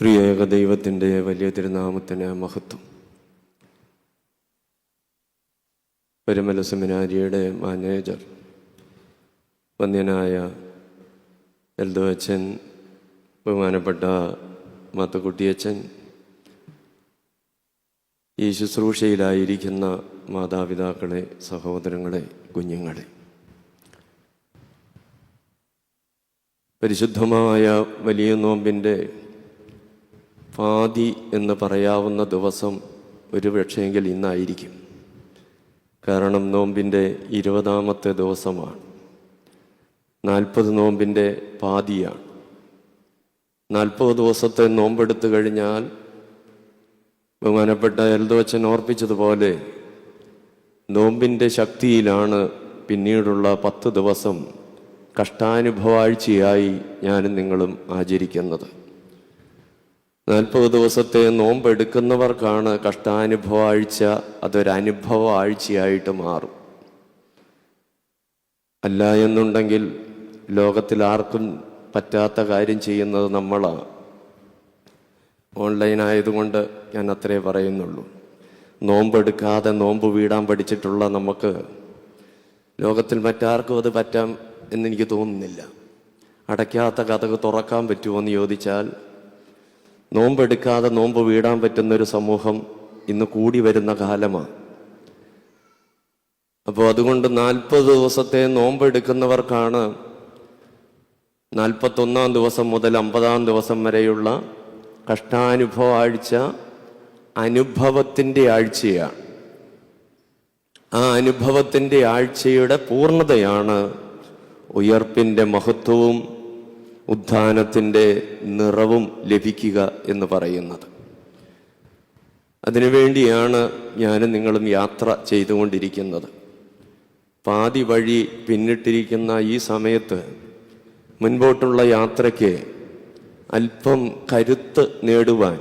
ത്രിയേക ദൈവത്തിൻ്റെ വലിയ തിരുനാമത്തിന് മഹത്വം. പരിമല സെമിനാരിയുടെ മാനേജർ വന്യനായ എൽദോ അച്ഛൻ, ബഹുമാനപ്പെട്ട മാത്തുക്കുട്ടിയച്ഛൻ, ഈ ശുശ്രൂഷയിലായിരിക്കുന്ന മാതാപിതാക്കളെ, സഹോദരങ്ങളെ, കുഞ്ഞുങ്ങളെ, പരിശുദ്ധമായ വലിയ നോമ്പിൻ്റെ പാതി എന്ന് പറയാവുന്ന ദിവസം ഒരുപക്ഷെങ്കിൽ ഇന്നായിരിക്കും. കാരണം നോമ്പിൻ്റെ 20ാമത്തെ ദിവസമാണ്. 40 നോമ്പിൻ്റെ പാതിയാണ്. 40 ദിവസത്തെ നോമ്പെടുത്തു കഴിഞ്ഞാൽ ബഹുമാനപ്പെട്ട എൽദോ അച്ഛൻ ഓർപ്പിച്ചതുപോലെ നോമ്പിൻ്റെ ശക്തിയിലാണ് പിന്നീടുള്ള 10 ദിവസം കഷ്ടാനുഭവാഴ്ചയായി ഞാനും നിങ്ങളും ആചരിക്കുന്നത്. 40 ദിവസത്തെ നോമ്പെടുക്കുന്നവർക്കാണ് കഷ്ടാനുഭവാഴ്ച അതൊരനുഭവ ആഴ്ചയായിട്ട് മാറും. അല്ല എന്നുണ്ടെങ്കിൽ ലോകത്തിൽ ആർക്കും പറ്റാത്ത കാര്യം ചെയ്യുന്നത് നമ്മളാണ്. ഓൺലൈൻ ആയതുകൊണ്ട് ഞാൻ അത്രേ പറയുന്നുള്ളൂ. നോമ്പെടുക്കാതെ നോമ്പ് വീടാൻ പഠിച്ചിട്ടുള്ള നമുക്ക് ലോകത്തിൽ മറ്റാർക്കും അത് പറ്റാം എന്നെനിക്ക് തോന്നുന്നില്ല. അടയ്ക്കാത്ത കതക് തുറക്കാൻ പറ്റുമോ എന്ന് ചോദിച്ചാൽ നോമ്പെടുക്കാതെ നോമ്പ് വീടാൻ പറ്റുന്നൊരു സമൂഹം ഇന്ന് കൂടി വരുന്ന കാലമാണ്. അപ്പോൾ അതുകൊണ്ട് 40 ദിവസത്തെ നോമ്പെടുക്കുന്നവർക്കാണ് 41ാം ദിവസം മുതൽ 50ാം ദിവസം വരെയുള്ള കഷ്ടാനുഭവ ആഴ്ച അനുഭവത്തിൻ്റെ ആഴ്ചയാണ്. ആ അനുഭവത്തിൻ്റെ ആഴ്ചയുടെ പൂർണ്ണതയാണ് ഉയർപ്പിൻ്റെ മഹത്വവും ഉത്ഥാനത്തിൻ്റെ നിറവും ലഭിക്കുക എന്ന് പറയുന്നത്. അതിനുവേണ്ടിയാണ് ഞാനും നിങ്ങളും യാത്ര ചെയ്തുകൊണ്ടിരിക്കുന്നത്. പാതി വഴി പിന്നിട്ടിരിക്കുന്ന ഈ സമയത്ത് മുൻപോട്ടുള്ള യാത്രയ്ക്ക് അല്പം കരുത്ത് നേടുവാൻ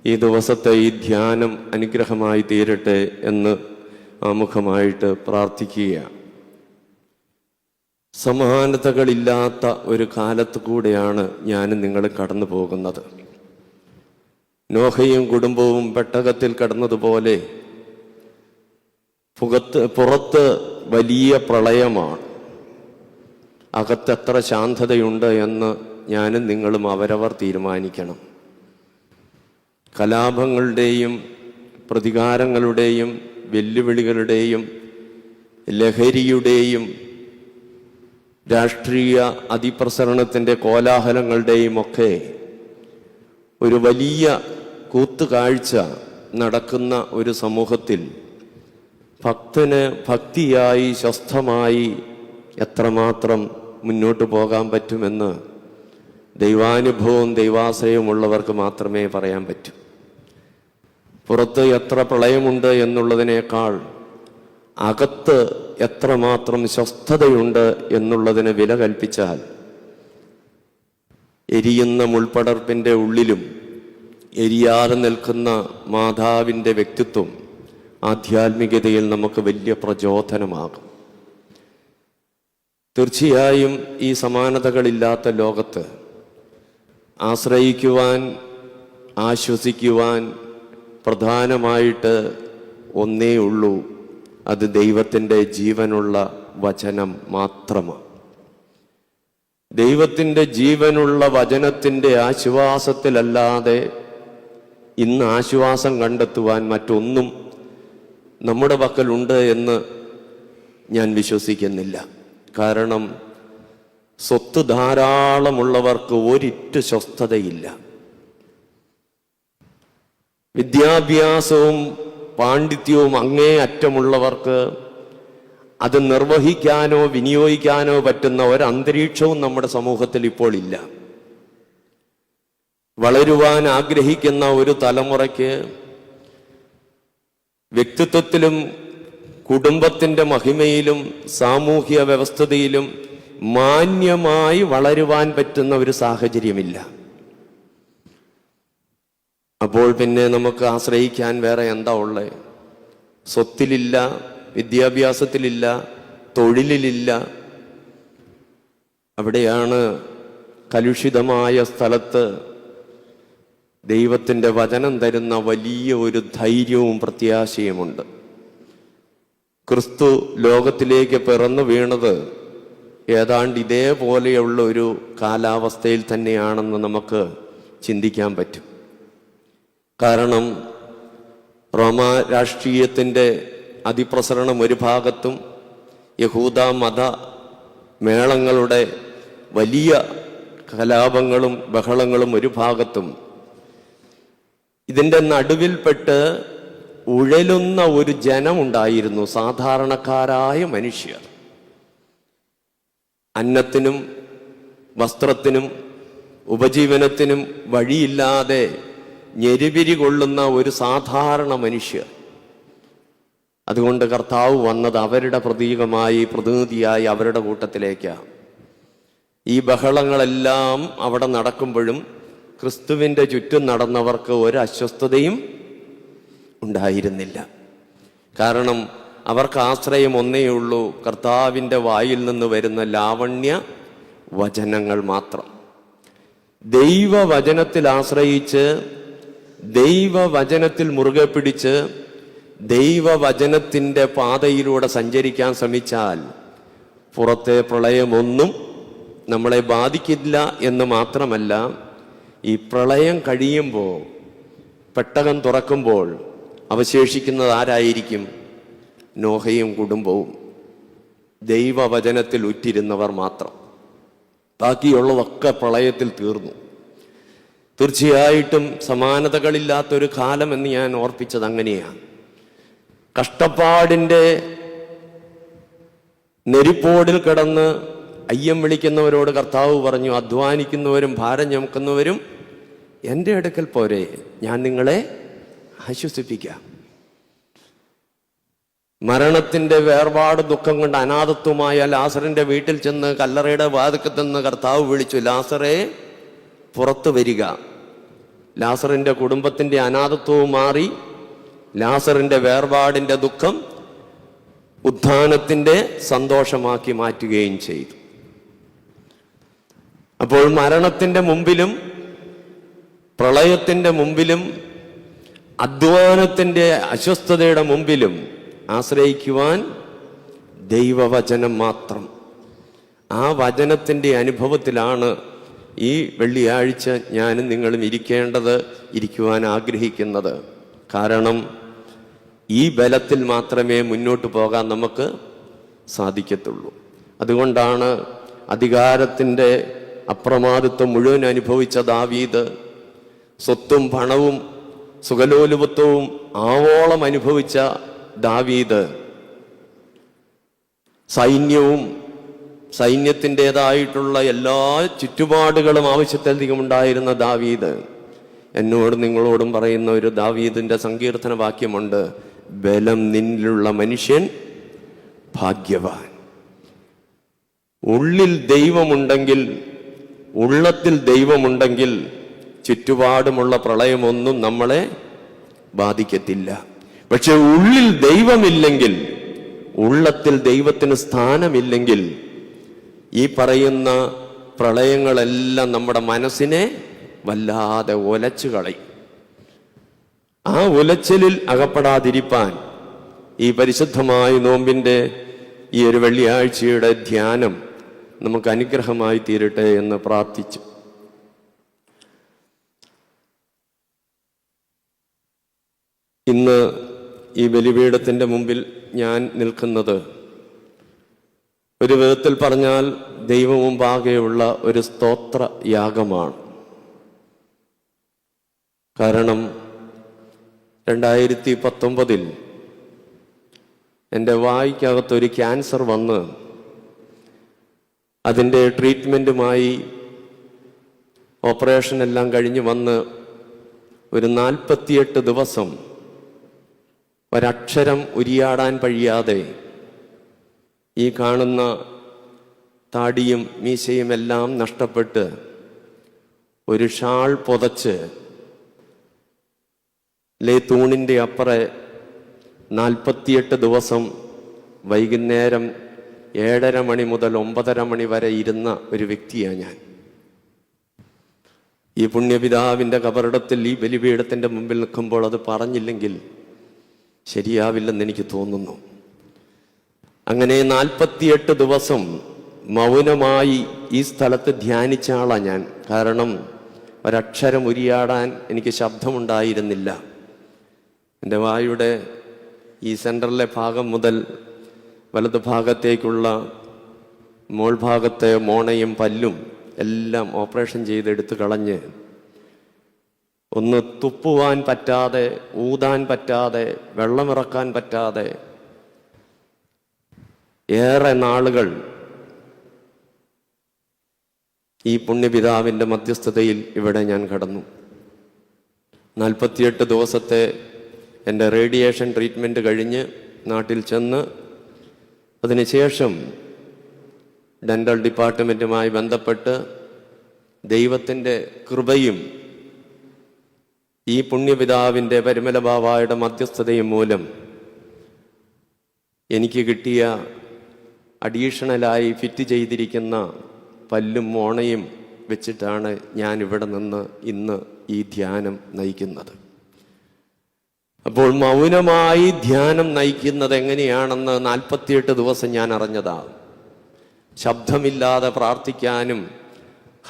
ഈ ദിവസത്തെ ഈ ധ്യാനം അനുഗ്രഹമായി തീരട്ടെ എന്ന് ആമുഖമായിട്ട് പ്രാർത്ഥിക്കുകയാണ്. സമാനതകളില്ലാത്ത ഒരു കാലത്ത് കൂടെയാണ് ഞാനും നിങ്ങൾ കടന്നു പോകുന്നത്. നോഹയും കുടുംബവും പെട്ടകത്തിൽ കടന്നതുപോലെ പുറത്ത് വലിയ പ്രളയമാണ്. അകത്തെത്ര ശാന്തതയുണ്ട് എന്ന് ഞാനും നിങ്ങളും അവരവർ തീരുമാനിക്കണം. കലാപങ്ങളുടെയും പ്രതികാരങ്ങളുടെയും വെല്ലുവിളികളുടെയും ലഹരിയുടെയും രാഷ്ട്രീയ അതിപ്രസരണത്തിൻ്റെ കോലാഹലങ്ങളുടെയും ഒക്കെ ഒരു വലിയ കൂത്തുകാഴ്ച നടക്കുന്ന ഒരു സമൂഹത്തിൽ ഭക്തന് ഭക്തിയായി സ്വസ്ഥമായി എത്രമാത്രം മുന്നോട്ട് പോകാൻ പറ്റുമെന്ന് ദൈവാനുഭവവും ദൈവാശ്രയമുള്ളവർക്ക് മാത്രമേ പറയാൻ പറ്റൂ. പുറത്ത് എത്ര പ്രളയമുണ്ട് എന്നുള്ളതിനേക്കാൾ അകത്ത് എത്രമാത്രം സ്വസ്ഥതയുണ്ട് എന്നുള്ളതിന് വില കൽപ്പിച്ചാൽ എരിയുന്ന മുൾപടർപ്പിൻ്റെ ഉള്ളിലും എരിയാതെ നിൽക്കുന്ന മാതാവിൻ്റെ വ്യക്തിത്വം ആധ്യാത്മികതയിൽ നമുക്ക് വലിയ പ്രചോദനമാകും. തീർച്ചയായും ഈ സമാനതകളില്ലാത്ത ലോകത്ത് ആശ്രയിക്കുവാൻ, ആശ്വസിക്കുവാൻ പ്രധാനമായിട്ട് ഒന്നേ ഉള്ളൂ. അത് ദൈവത്തിൻ്റെ ജീവനുള്ള വചനം മാത്രമാണ്. ദൈവത്തിൻ്റെ ജീവനുള്ള വചനത്തിൻ്റെ ആശ്വാസത്തിലല്ലാതെ ഇന്ന് ആശ്വാസം കണ്ടെത്തുവാൻ മറ്റൊന്നും നമ്മുടെ പക്കലുണ്ട് എന്ന് ഞാൻ വിശ്വസിക്കുന്നില്ല. കാരണം സ്വത്ത് ധാരാളമുള്ളവർക്ക് ഒരിറ്റു സ്വസ്ഥതയില്ല. വിദ്യാഭ്യാസവും പാണ്ഡിത്യവും അങ്ങേ അറ്റമുള്ളവർക്ക് അത് നിർവഹിക്കാനോ വിനിയോഗിക്കാനോ പറ്റുന്ന ഒരന്തരീക്ഷവും നമ്മുടെ സമൂഹത്തിൽ ഇപ്പോൾ ഇല്ല. വളരുവാൻ ആഗ്രഹിക്കുന്ന ഒരു തലമുറയ്ക്ക് വ്യക്തിത്വത്തിലും കുടുംബത്തിൻ്റെ മഹിമയിലും സാമൂഹ്യ വ്യവസ്ഥതയിലും മാന്യമായി വളരുവാൻ പറ്റുന്ന ഒരു സാഹചര്യമില്ല. അപ്പോൾ പിന്നെ നമുക്ക് ആശ്രയിക്കാൻ വേറെ എന്താ ഉള്ളത്? സ്വത്തിലില്ല, വിദ്യാഭ്യാസത്തിലില്ല, തൊഴിലിലില്ല. അവിടെയാണ് കലുഷിതമായ സ്ഥലത്ത് ദൈവത്തിൻ്റെ വചനം തരുന്ന വലിയ ഒരു ധൈര്യവും പ്രത്യാശയുമുണ്ട്. ക്രിസ്തു ലോകത്തിലേക്ക് പിറന്നു വീണത് ഏതാണ്ട് ഇതേപോലെയുള്ള ഒരു കാലാവസ്ഥയിൽ തന്നെയാണെന്ന് നമുക്ക് ചിന്തിക്കാൻ പറ്റും. കാരണം റോമ രാഷ്ട്രീയത്തിൻ്റെ അതിപ്രസരണം ഒരു ഭാഗത്തും യഹൂദ മത മേളങ്ങളുടെ വലിയ കലാപങ്ങളും ബഹളങ്ങളും ഒരു ഭാഗത്തും, ഇതിൻ്റെ നടുവിൽപ്പെട്ട് ഉഴലുന്ന ഒരു ജനമുണ്ടായിരുന്നു, സാധാരണക്കാരായ മനുഷ്യർ. അന്നത്തിനും വസ്ത്രത്തിനും ഉപജീവനത്തിനും വഴിയില്ലാതെ ഞെരുവിരി കൊള്ളുന്ന ഒരു സാധാരണ മനുഷ്യർ. അതുകൊണ്ട് കർത്താവ് വന്നത് അവരുടെ പ്രതീകമായി, പ്രതിനിധിയായി അവരുടെ കൂട്ടത്തിലേക്കാണ്. ഈ ബഹളങ്ങളെല്ലാം അവിടെ നടക്കുമ്പോഴും ക്രിസ്തുവിൻ്റെ ചുറ്റും നടന്നവർക്ക് ഒരു അസ്വസ്ഥതയും ഉണ്ടായിരുന്നില്ല. കാരണം അവർക്ക് ആശ്രയം ഒന്നേയുള്ളൂ, കർത്താവിൻ്റെ വായിൽ നിന്ന് വരുന്ന ലാവണ്യ വചനങ്ങൾ മാത്രം. ദൈവവചനത്തിൽ ആശ്രയിച്ച്, ദൈവവചനത്തിൽ മുറുകെ പിടിച്ച്, ദൈവവചനത്തിൻ്റെ പാതയിലൂടെ സഞ്ചരിക്കാൻ ശ്രമിച്ചാൽ പുറത്തെ പ്രളയമൊന്നും നമ്മളെ ബാധിക്കില്ല എന്ന് മാത്രമല്ല, ഈ പ്രളയം കഴിയുമ്പോൾ, പെട്ടകം തുറക്കുമ്പോൾ അവശേഷിക്കുന്നത് ആരായിരിക്കും? നോഹയും കുടുംബവും, ദൈവവചനത്തിൽ ഉറ്റിരുന്നവർ മാത്രം. ബാക്കിയുള്ളതൊക്കെ പ്രളയത്തിൽ തീർന്നു. തീർച്ചയായിട്ടും സമാനതകളില്ലാത്തൊരു കാലം എന്ന് ഞാൻ ഓർപ്പിച്ചത് അങ്ങനെയാണ്. കഷ്ടപ്പാടിൻ്റെ നെരിപ്പോടിൽ കിടന്ന് അയ്യം വിളിക്കുന്നവരോട് കർത്താവ് പറഞ്ഞു, അധ്വാനിക്കുന്നവരും ഭാരം ചുമക്കുന്നവരും എൻ്റെ അടുക്കൽ പോരെ, ഞാൻ നിങ്ങളെ ആശ്വസിപ്പിക്കാം. മരണത്തിൻ്റെ വേർപാട് ദുഃഖം കൊണ്ട് അനാഥത്വമായ ലാസറിന്റെ വീട്ടിൽ ചെന്ന് കല്ലറയുടെ വാതിൽക്കൽ നിന്ന് കർത്താവ് വിളിച്ചു, ലാസറേ പുറത്തു വരിക. ലാസറിന്റെ കുടുംബത്തിന്റെ അനാഥത്വവും മാറി, ലാസറിന്റെ വേർപാടിന്റെ ദുഃഖം ഉത്ഥാനത്തിന്റെ സന്തോഷമാക്കി മാറ്റുകയും ചെയ്തു. അപ്പോൾ മരണത്തിന്റെ മുമ്പിലും പ്രളയത്തിന്റെ മുമ്പിലും അധ്വാനത്തിന്റെ അസ്വസ്ഥതയുടെ മുമ്പിലും ആശ്രയിക്കുവാൻ ദൈവവചനം മാത്രം. ആ വചനത്തിൻ്റെ അനുഭവത്തിലാണ് ഈ വെള്ളിയാഴ്ച ഞാനും നിങ്ങളും ഇരിക്കുവാൻ ആഗ്രഹിക്കുന്നത്. കാരണം ഈ ബലത്തിൽ മാത്രമേ മുന്നോട്ട് പോകാൻ നമുക്ക് സാധിക്കത്തുള്ളൂ. അതുകൊണ്ടാണ് അധികാരത്തിൻ്റെ അപ്രമാദിത്വം മുഴുവൻ അനുഭവിച്ച ദാവീദ്, സ്വത്തും പണവും സുഖലോലുപത്വവും ആവോളം അനുഭവിച്ച ദാവീദ്, സൈന്യത്തിൻ്റെതായിട്ടുള്ള എല്ലാ ചുറ്റുപാടുകളും ആവശ്യത്തിലധികം ഉണ്ടായിരുന്ന ദാവീദ്, എന്നോടും നിങ്ങളോടും പറയുന്ന ഒരു ദാവീദിന്റെ സങ്കീർത്തന വാക്യമുണ്ട്, ബലം നിന്നിലുള്ള മനുഷ്യൻ ഭാഗ്യവാൻ. ഉള്ളിൽ ദൈവമുണ്ടെങ്കിൽ, ഉള്ളത്തിൽ ദൈവമുണ്ടെങ്കിൽ ചുറ്റുപാടുമുള്ള പ്രളയമൊന്നും നമ്മളെ ബാധിക്കത്തില്ല. പക്ഷെ ഉള്ളിൽ ദൈവമില്ലെങ്കിൽ, ഉള്ളത്തിൽ ദൈവത്തിന് സ്ഥാനമില്ലെങ്കിൽ ഈ പറയുന്ന പ്രളയങ്ങളെല്ലാം നമ്മുടെ മനസ്സിനെ വല്ലാതെ ഒലച്ചു കളയും. ആ ഉലച്ചിലിൽ അകപ്പെടാതിരിപ്പാൻ ഈ പരിശുദ്ധമായ നോമ്പിൻ്റെ ഈ ഒരു വെള്ളിയാഴ്ചയുടെ ധ്യാനം നമുക്ക് അനുഗ്രഹമായി തീരട്ടെ എന്ന് പ്രാർത്ഥിച്ചു. ഇന്ന് ഈ ബലിപീഠത്തിൻ്റെ മുമ്പിൽ ഞാൻ നിൽക്കുന്നത് ഒരു വിധത്തിൽ പറഞ്ഞാൽ ദൈവമുമ്പാകെയുള്ള ഒരു സ്തോത്ര യാഗമാണ്. കാരണം 2019 എൻ്റെ വായ്ക്കകത്തൊരു ക്യാൻസർ വന്ന് അതിൻ്റെ ട്രീറ്റ്മെൻറ്റുമായി ഓപ്പറേഷൻ എല്ലാം കഴിഞ്ഞ് വന്ന് ഒരു 48 ദിവസം ഒരക്ഷരം ഉരിയാടാൻ കഴിയാതെ ഈ കാണുന്ന താടിയും മീശയും എല്ലാം നഷ്ടപ്പെട്ട് ഒരു ഷാൾ പുതച്ച് തൂണിൻ്റെ അപ്പുറം 48 ദിവസം വൈകുന്നേരം 7:30 മണി മുതൽ 9:30 മണി വരെ ഇരുന്ന ഒരു വ്യക്തിയാണ് ഞാൻ. ഈ പുണ്യപിതാവിൻ്റെ കബറിടത്തിൽ ഈ ബലിപീഠത്തിൻ്റെ മുമ്പിൽ നിൽക്കുമ്പോൾ അത് പറഞ്ഞില്ലെങ്കിൽ ശരിയാവില്ലെന്ന് എനിക്ക് തോന്നുന്നു. അങ്ങനെ 48 ദിവസം മൗനമായി ഈ സ്ഥലത്ത് ധ്യാനിച്ച ആളാണ് ഞാൻ. കാരണം ഒരക്ഷരം ഉരിയാടാൻ എനിക്ക് ശബ്ദമുണ്ടായിരുന്നില്ല. എൻ്റെ വായുടെ ഈ സെൻറ്ററിലെ ഭാഗം മുതൽ വലതു ഭാഗത്തേക്കുള്ള മോൾ ഭാഗത്തെ മോണയും പല്ലും എല്ലാം ഓപ്പറേഷൻ ചെയ്തെടുത്ത് കളഞ്ഞ് ഒന്ന് തുപ്പുവാൻ പറ്റാതെ, ഊതാൻ പറ്റാതെ, വെള്ളമിറക്കാൻ പറ്റാതെ ഏറെ നാളുകൾ ഈ പുണ്യപിതാവിൻ്റെ മധ്യസ്ഥതയിൽ ഇവിടെ ഞാൻ കടന്നു. 48 ദിവസത്തെ എൻ്റെ റേഡിയേഷൻ ട്രീറ്റ്മെൻറ്റ് കഴിഞ്ഞ് നാട്ടിൽ ചെന്ന് അതിനുശേഷം ഡെൻ്റൽ ഡിപ്പാർട്ട്മെൻറ്റുമായി ബന്ധപ്പെട്ട് ദൈവത്തിൻ്റെ കൃപയും ഈ പുണ്യപിതാവിൻ്റെ പരിമല ബാവായുടെ മധ്യസ്ഥതയും മൂലം എനിക്ക് കിട്ടിയ അഡീഷണലായി ഫിറ്റ് ചെയ്തിരിക്കുന്ന പല്ലും മോണയും വെച്ചിട്ടാണ് ഞാൻ ഇവിടെ നിന്ന് ഇന്ന് ഈ ധ്യാനം നയിക്കുന്നത്. അപ്പോൾ മൗനമായി ധ്യാനം നയിക്കുന്നത് എങ്ങനെയാണെന്ന് 48 ദിവസം ഞാൻ അറിഞ്ഞതാണ്. ശബ്ദമില്ലാതെ പ്രാർത്ഥിക്കാനും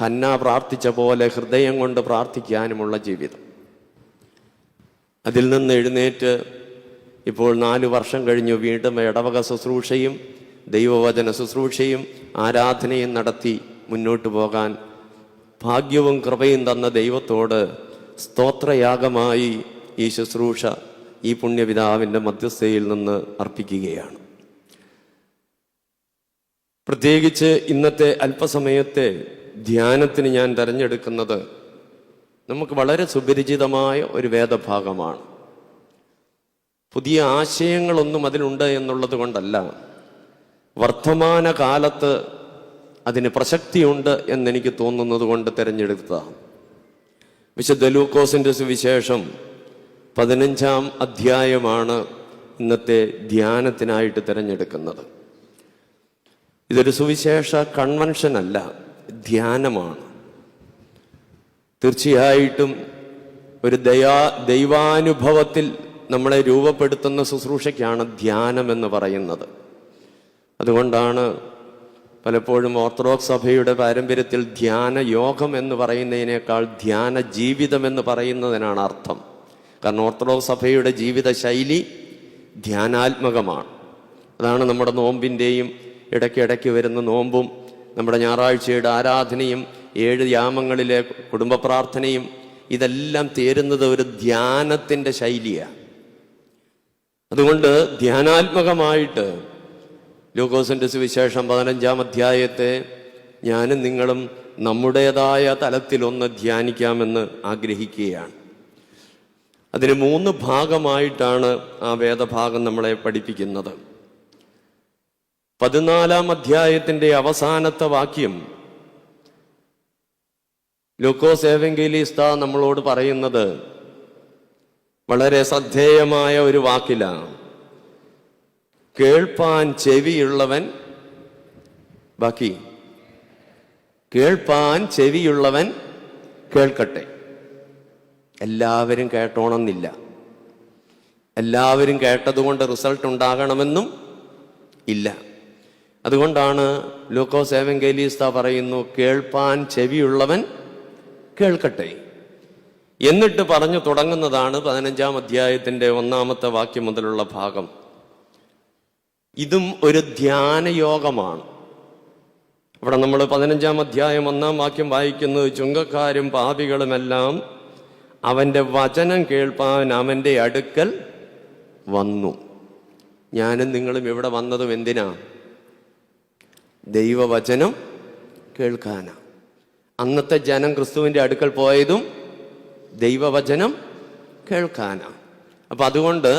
ഹന്ന പ്രാർത്ഥിച്ച പോലെ ഹൃദയം കൊണ്ട് പ്രാർത്ഥിക്കാനുമുള്ള ജീവിതം. അതിൽ നിന്ന് എഴുന്നേറ്റ് ഇപ്പോൾ 4 വർഷം കഴിഞ്ഞു വീണ്ടും ഇടവക ശുശ്രൂഷയും ദൈവവചന ശുശ്രൂഷയും ആരാധനയും നടത്തി മുന്നോട്ട് പോകാൻ ഭാഗ്യവും കൃപയും തന്ന ദൈവത്തോട് സ്തോത്രയാഗമായി ഈ ശുശ്രൂഷ ഈ പുണ്യപിതാവിൻ്റെ മധ്യസ്ഥയിൽ നിന്ന് അർപ്പിക്കുകയാണ്. പ്രത്യേകിച്ച് ഇന്നത്തെ അല്പസമയത്തെ ധ്യാനത്തിന് ഞാൻ തിരഞ്ഞെടുക്കുന്നത് നമുക്ക് വളരെ സുപരിചിതമായ ഒരു വേദഭാഗമാണ്. പുതിയ ആശയങ്ങളൊന്നും അതിലുണ്ട് എന്നുള്ളത് കൊണ്ടല്ല, വർത്തമാന കാലത്ത് അതിന് പ്രസക്തിയുണ്ട് എന്നെനിക്ക് തോന്നുന്നത് കൊണ്ട് തിരഞ്ഞെടുത്തതാണ്. വിശുദ്ധ ലൂക്കോസിൻ്റെ സുവിശേഷം 15-ാം അധ്യായമാണ് ഇന്നത്തെ ധ്യാനത്തിനായിട്ട് തിരഞ്ഞെടുക്കുന്നത്. ഇതൊരു സുവിശേഷ കൺവെൻഷൻ അല്ല, ധ്യാനമാണ്. തീർച്ചയായിട്ടും ഒരു ദൈവാനുഭവത്തിൽ നമ്മളെ രൂപപ്പെടുത്തുന്ന ശുശ്രൂഷയ്ക്കാണ് ധ്യാനം എന്ന് പറയുന്നത്. അതുകൊണ്ടാണ് പലപ്പോഴും ഓർത്തഡോക്സ് സഭയുടെ പാരമ്പര്യത്തിൽ ധ്യാന യോഗം എന്ന് പറയുന്നതിനേക്കാൾ ധ്യാന ജീവിതം എന്ന് പറയുന്നതിനാണ് അർത്ഥം. കാരണം ഓർത്തഡോക്സ് സഭയുടെ ജീവിത ശൈലി ധ്യാനാത്മകമാണ്. അതാണ് നമ്മുടെ നോമ്പിൻ്റെയും ഇടയ്ക്കിടയ്ക്ക് വരുന്ന നോമ്പും നമ്മുടെ ഞായറാഴ്ചയുടെ ആരാധനയും 7 യാമങ്ങളിലെ കുടുംബ പ്രാർത്ഥനയും ഇതെല്ലാം തീരുന്നത് ഒരു ധ്യാനത്തിൻ്റെ ശൈലിയാണ്. അതുകൊണ്ട് ധ്യാനാത്മകമായിട്ട് ലൂക്കോസിൻ്റെ സുവിശേഷം 15-ാം അധ്യായത്തെ ഞാനും നിങ്ങളും നമ്മുടേതായ തലത്തിലൊന്ന് ധ്യാനിക്കാമെന്ന് ആഗ്രഹിക്കുകയാണ്. അതിന് 3 ഭാഗമായിട്ടാണ് ആ വേദഭാഗം നമ്മളെ പഠിപ്പിക്കുന്നത്. 14-ാം അധ്യായത്തിൻ്റെ അവസാനത്തെ വാക്യം ലൂക്കോസ് ഏവങ്കേലിസ്ത നമ്മളോട് പറയുന്നത് വളരെ ശ്രദ്ധേയമായ ഒരു വാക്കിലാണ്. കേൾപ്പാൻ ചെവിയുള്ളവൻ, ബാക്കി കേൾപ്പാൻ ചെവിയുള്ളവൻ കേൾക്കട്ടെ. എല്ലാവരും കേട്ടോണമെന്നില്ല, എല്ലാവരും കേട്ടതുകൊണ്ട് റിസൾട്ട് ഉണ്ടാകണമെന്നും ഇല്ല. അതുകൊണ്ടാണ് ലൂക്കോസ് ഏവങ്കേലിസ്ത പറയുന്നു, കേൾപ്പാൻ ചെവിയുള്ളവൻ കേൾക്കട്ടെ. എന്നിട്ട് പറഞ്ഞു തുടങ്ങുന്നതാണ് 15-ാം അധ്യായത്തിൻ്റെ 1-ാമത്തെ വാക്യം മുതലുള്ള ഭാഗം. ഇതും ഒരു ധ്യാനയോഗമാണ്. അവിടെ നമ്മൾ 15-ാം അധ്യായം 1-ാം വാക്യം വായിക്കുന്നത്, ചുങ്കക്കാരും പാപികളുമെല്ലാം അവൻ്റെ വചനം കേൾപ്പാൻ അവൻ്റെ അടുക്കൽ വന്നു. ഞാനും നിങ്ങളും ഇവിടെ വന്നതും എന്തിനാ? ദൈവവചനം കേൾക്കാനാ. അന്നത്തെ ജനം ക്രിസ്തുവിൻ്റെ അടുക്കൽ പോയതും ദൈവവചനം കേൾക്കാനാ. അപ്പം അതുകൊണ്ട്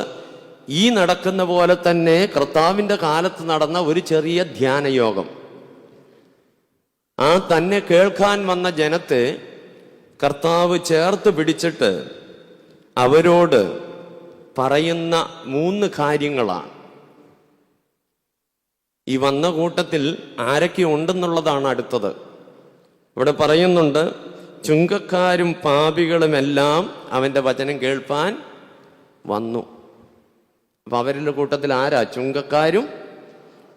ഈ നടക്കുന്ന പോലെ തന്നെ കർത്താവിൻ്റെ കാലത്ത് നടന്ന ഒരു ചെറിയ ധ്യാനയോഗം, ആ തന്നെ കേൾക്കാൻ വന്ന ജനത്തെ കർത്താവ് ചേർത്ത് പിടിച്ചിട്ട് അവരോട് പറയുന്ന 3 കാര്യങ്ങളാണ്. ഈ വന്ന കൂട്ടത്തിൽ ആരൊക്കെ ഉണ്ടെന്നുള്ളതാണ് അടുത്തത്. ഇവിടെ പറയുന്നുണ്ട്, ചുങ്കക്കാരും പാപികളുമെല്ലാം അവൻ്റെ വചനം കേൾപ്പാൻ വന്നു. അപ്പൊ അവരുടെ കൂട്ടത്തിൽ ആരാ? ചുങ്കക്കാരും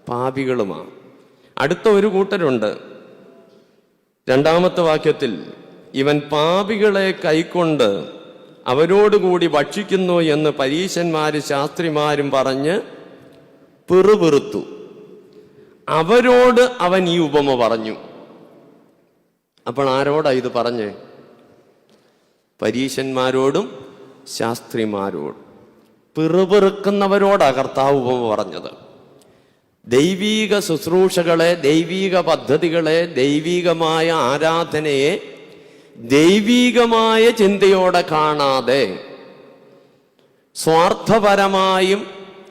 പാപികളുമാണ്. അടുത്ത ഒരു കൂട്ടരുണ്ട്. 2-ാമത്തെ വാക്യത്തിൽ ഇവൻ പാപികളെ കൈക്കൊണ്ട് അവരോടുകൂടി ഭക്ഷിക്കുന്നു എന്ന് പരീശന്മാരും ശാസ്ത്രിമാരും പറഞ്ഞ് പിറുപിറുത്തു. അവരോട് അവൻ ഈ ഉപമ പറഞ്ഞു. അപ്പോൾ ആരോടാ ഇത് പറഞ്ഞ്? പരീശന്മാരോടും ശാസ്ത്രിമാരോടും. പിറുപിറുക്കുന്നവരോടാ കർത്താവ് ഉപമ പറഞ്ഞത്. ദൈവീക ശുശ്രൂഷകളെ, ദൈവീക പദ്ധതികളെ, ദൈവീകമായ ആരാധനയെ ദൈവീകമായ ചിന്തയോടെ കാണാതെ സ്വാർത്ഥപരമായും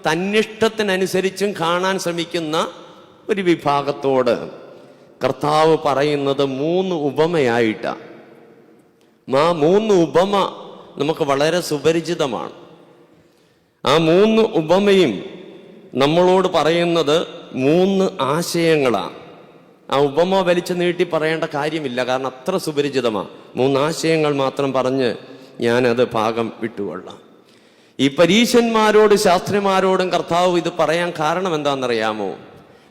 തന്നിഷ്ടത്തിനനുസരിച്ചും കാണാൻ ശ്രമിക്കുന്ന ഒരു വിഭാഗത്തോട് കർത്താവ് പറയുന്നത് 3 ഉപമയായിട്ടാണ്. 3 ഉപമ നമുക്ക് വളരെ സുപരിചിതമാണ്. ആ 3 ഉപമയും നമ്മളോട് പറയുന്നത് 3 ആശയങ്ങളാണ്. ആ ഉപമ വലിച്ചു നീട്ടി പറയേണ്ട കാര്യമില്ല, കാരണം അത്ര സുപരിചിതമാണ്. 3 ആശയങ്ങൾ മാത്രം പറഞ്ഞ് ഞാനത് ഭാഗം വിട്ടുകൊള്ളാം. ഈ പരീശന്മാരോട് ശാസ്ത്രിമാരോടും കർത്താവ് ഇത് പറയാൻ കാരണം എന്താണെന്നറിയാമോ?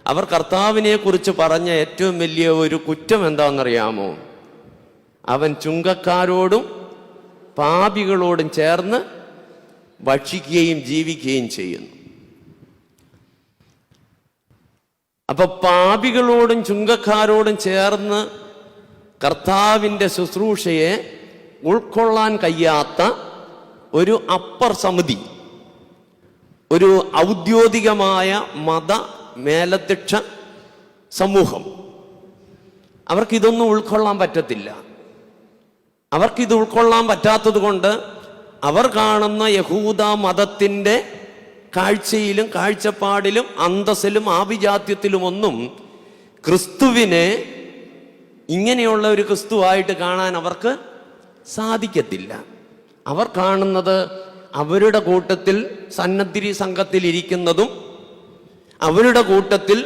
അവർ കർത്താവിനെ കുറിച്ച് പറഞ്ഞ ഏറ്റവും വലിയ ഒരു കുറ്റം എന്താണെന്നറിയാമോ? അവൻ ചുങ്കക്കാരോടും പാപികളോടും ചേർന്ന് ഭക്ഷിക്കുകയും ജീവിക്കുകയും ചെയ്യുന്നു. അപ്പൊ പാപികളോടും ചുങ്കക്കാരോടും ചേർന്ന് കർത്താവിൻ്റെ ശുശ്രൂഷയെ ഉൾക്കൊള്ളാൻ കഴിയാത്ത ഒരു അപ്പർ സമിതി, ഒരു ഔദ്യോഗികമായ മത മേലധ്യക്ഷ സമൂഹം, അവർക്കിതൊന്നും ഉൾക്കൊള്ളാൻ പറ്റത്തില്ല. അവർക്കിത് ഉൾക്കൊള്ളാൻ പറ്റാത്തത് കൊണ്ട് അവർ കാണുന്ന യഹൂദ മതത്തിൻ്റെ കാഴ്ചയിലും കാഴ്ചപ്പാടിലും അന്തസ്സിലും ആഭിജാത്യത്തിലുമൊന്നും ക്രിസ്തുവിനെ ഇങ്ങനെയുള്ള ഒരു ക്രിസ്തുവായിട്ട് കാണാൻ അവർക്ക് സാധിക്കത്തില്ല. അവർ കാണുന്നത് അവരുടെ കൂട്ടത്തിൽ സന്നദ്ധി സംഘത്തിൽ ഇരിക്കുന്നതും അവരുടെ കൂട്ടത്തിൽ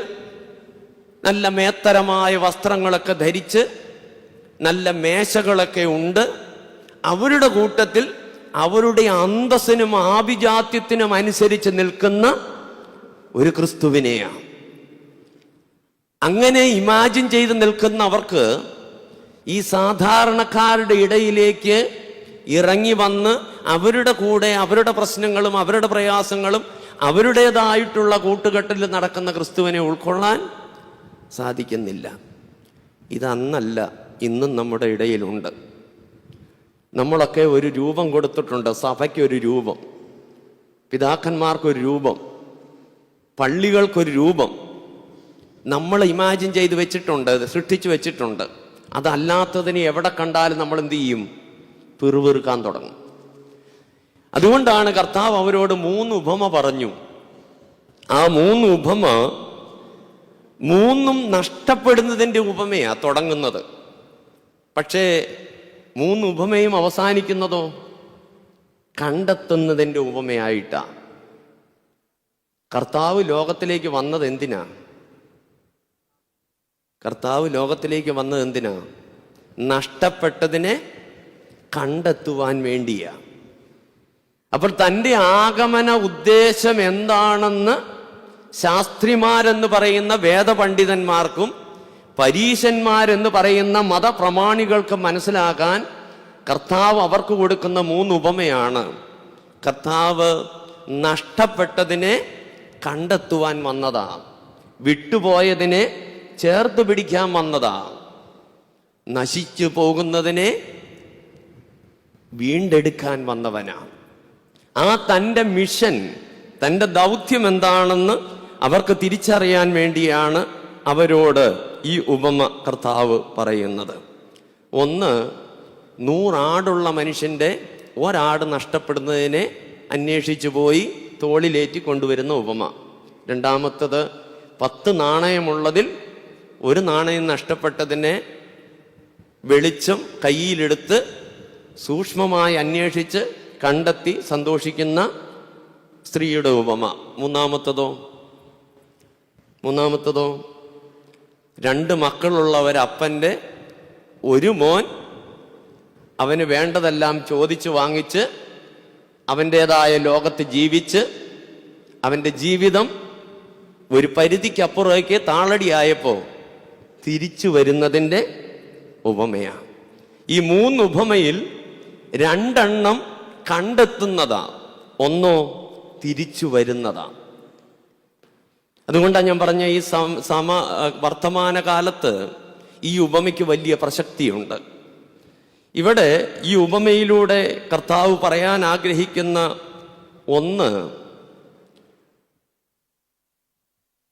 നല്ല മേത്തരമായ വസ്ത്രങ്ങളൊക്കെ ധരിച്ച് നല്ല മേശകളൊക്കെ ഉണ്ട്, അവരുടെ കൂട്ടത്തിൽ അവരുടെ അന്തസ്സിനും ആഭിജാത്യത്തിനും അനുസരിച്ച് നിൽക്കുന്ന ഒരു ക്രിസ്തുവിനെയാണ്. അങ്ങനെ ഇമാജിൻ ചെയ്ത് നിൽക്കുന്നവർക്ക് ഈ സാധാരണക്കാരുടെ ഇടയിലേക്ക് ഇറങ്ങി വന്ന് അവരുടെ കൂടെ അവരുടെ പ്രശ്നങ്ങളും അവരുടെ പ്രയാസങ്ങളും അവരുടേതായിട്ടുള്ള കൂട്ടുകെട്ടിൽ നടക്കുന്ന ക്രിസ്തുവിനെ ഉൾക്കൊള്ളാൻ സാധിക്കുന്നില്ല. ഇതന്നല്ല, ഇന്നും നമ്മുടെ ഇടയിലുണ്ട്. നമ്മളൊക്കെ ഒരു രൂപം കൊടുത്തിട്ടുണ്ട്. സഭയ്ക്കൊരു രൂപം, പിതാക്കന്മാർക്കൊരു രൂപം, പള്ളികൾക്കൊരു രൂപം നമ്മൾ ഇമാജിൻ ചെയ്ത് വെച്ചിട്ടുണ്ട്, സൃഷ്ടിച്ചു വെച്ചിട്ടുണ്ട്. അതല്ലാത്തതിനെ എവിടെ കണ്ടാലും നമ്മൾ എന്ത് ചെയ്യും? പിറുപിറുക്കാൻ തുടങ്ങും. അതുകൊണ്ടാണ് കർത്താവ് അവരോട് 3 ഉപമ പറഞ്ഞു. ആ 3 ഉപമ 3ഉം നഷ്ടപ്പെടുന്നതിൻ്റെ ഉപമയാ തുടങ്ങുന്നത്. പക്ഷേ 3 ഉപമയും അവസാനിക്കുന്നതോ കണ്ടെത്തുന്നതിൻ്റെ ഉപമയായിട്ടാ. കർത്താവ് ലോകത്തിലേക്ക് വന്നത് എന്തിനാ? കർത്താവ് ലോകത്തിലേക്ക് വന്നത് എന്തിനാ? നഷ്ടപ്പെട്ടതിനെ കണ്ടെത്തുവാൻ വേണ്ടിയാ. അപ്പോൾ തൻ്റെ ആഗമന ഉദ്ദേശം എന്താണെന്ന് ശാസ്ത്രിമാരെന്ന് പറയുന്ന വേദപണ്ഡിതന്മാർക്കും പരീശന്മാരെന്ന് പറയുന്ന മതപ്രമാണികൾക്ക് മനസ്സിലാക്കാൻ കർത്താവ് അവർക്ക് കൊടുക്കുന്ന 3 ഉപമയാണ്. കർത്താവ് നഷ്ടപ്പെട്ടതിനെ കണ്ടെത്തുവാൻ വന്നതാ, വിട്ടുപോയതിനെ ചേർത്ത് പിടിക്കാൻ വന്നതാ, നശിച്ചു പോകുന്നതിനെ വീണ്ടെടുക്കാൻ വന്നവനാണ്. ആ തൻ്റെ മിഷൻ, തൻ്റെ ദൗത്യം എന്താണെന്ന് അവർക്ക് തിരിച്ചറിയാൻ വേണ്ടിയാണ് അവരോട് ഈ ഉപമ കർത്താവ് പറയുന്നത്. 1, 100 ആടുള്ള മനുഷ്യൻ്റെ ഒരാട് നഷ്ടപ്പെടുന്നതിനെ അന്വേഷിച്ചു പോയി തോളിലേറ്റി കൊണ്ടുവരുന്ന ഉപമ. 2-മത്തത് 10 നാണയമുള്ളതിൽ 1 നാണയം നഷ്ടപ്പെട്ടതിനെ വെളിച്ചം കയ്യിലെടുത്ത് സൂക്ഷ്മമായി അന്വേഷിച്ച് കണ്ടെത്തി സന്തോഷിക്കുന്ന സ്ത്രീയുടെ ഉപമ. 3-മത്തതോ 2 മക്കളുള്ള ഒരപ്പൻ്റെ 1 മോൻ അവന് വേണ്ടതെല്ലാം ചോദിച്ചു വാങ്ങിച്ച് അവൻ്റേതായ ലോകത്ത് ജീവിച്ച് അവൻ്റെ ജീവിതം ഒരു പരിധിക്കപ്പുറത്തേക്ക് താളടിയായപ്പോൾ തിരിച്ചു വരുന്നതിൻ്റെ ഉപമയാണ്. ഈ 3 ഉപമയിൽ 2 കണ്ടെത്തുന്നതാ, ഒന്നോ തിരിച്ചു വരുന്നതാ. അതുകൊണ്ടാണ് ഞാൻ പറഞ്ഞ ഈ വർത്തമാനകാലത്ത് ഈ ഉപമയ്ക്ക് വലിയ പ്രസക്തിയുണ്ട്. ഇവിടെ ഈ ഉപമയിലൂടെ കർത്താവ് പറയാൻ ആഗ്രഹിക്കുന്ന ഒന്ന്,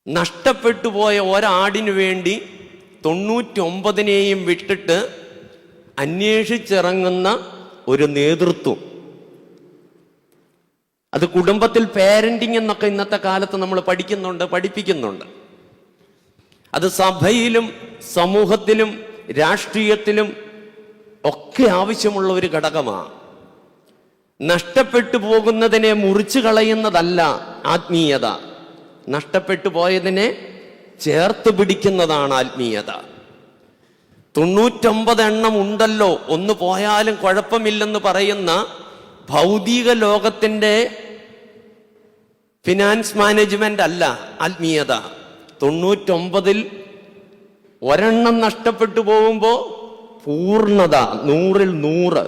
നഷ്ടപ്പെട്ടു പോയ ഒരാടിനു വേണ്ടി 99നെയും വിട്ടിട്ട് അന്വേഷിച്ചിറങ്ങുന്ന ഒരു നേതൃത്വം. അത് കുടുംബത്തിൽ പേരന്റിങ് എന്നൊക്കെ ഇന്നത്തെ കാലത്ത് നമ്മൾ പഠിപ്പിക്കുന്നുണ്ട്. അത് സഭയിലും സമൂഹത്തിലും രാഷ്ട്രീയത്തിലും ഒക്കെ ആവശ്യമുള്ള ഒരു ഘടകമാണ്. നഷ്ടപ്പെട്ടു പോകുന്നതിനെ മുറിച്ചു കളയുന്നതല്ല ആത്മീയത, നഷ്ടപ്പെട്ടു പോയതിനെ ചേർത്ത് പിടിക്കുന്നതാണ് ആത്മീയത. 99 ഉണ്ടല്ലോ, ഒന്ന് പോയാലും കുഴപ്പമില്ലെന്ന് പറയുന്ന ഭൗതിക ലോകത്തിൻ്റെ ഫിനാൻസ് മാനേജ്മെന്റ് അല്ല ആത്മീയത. 99ൽ 1 നഷ്ടപ്പെട്ടു പോകുമ്പോൾ പൂർണ്ണത, 100ൽ 100.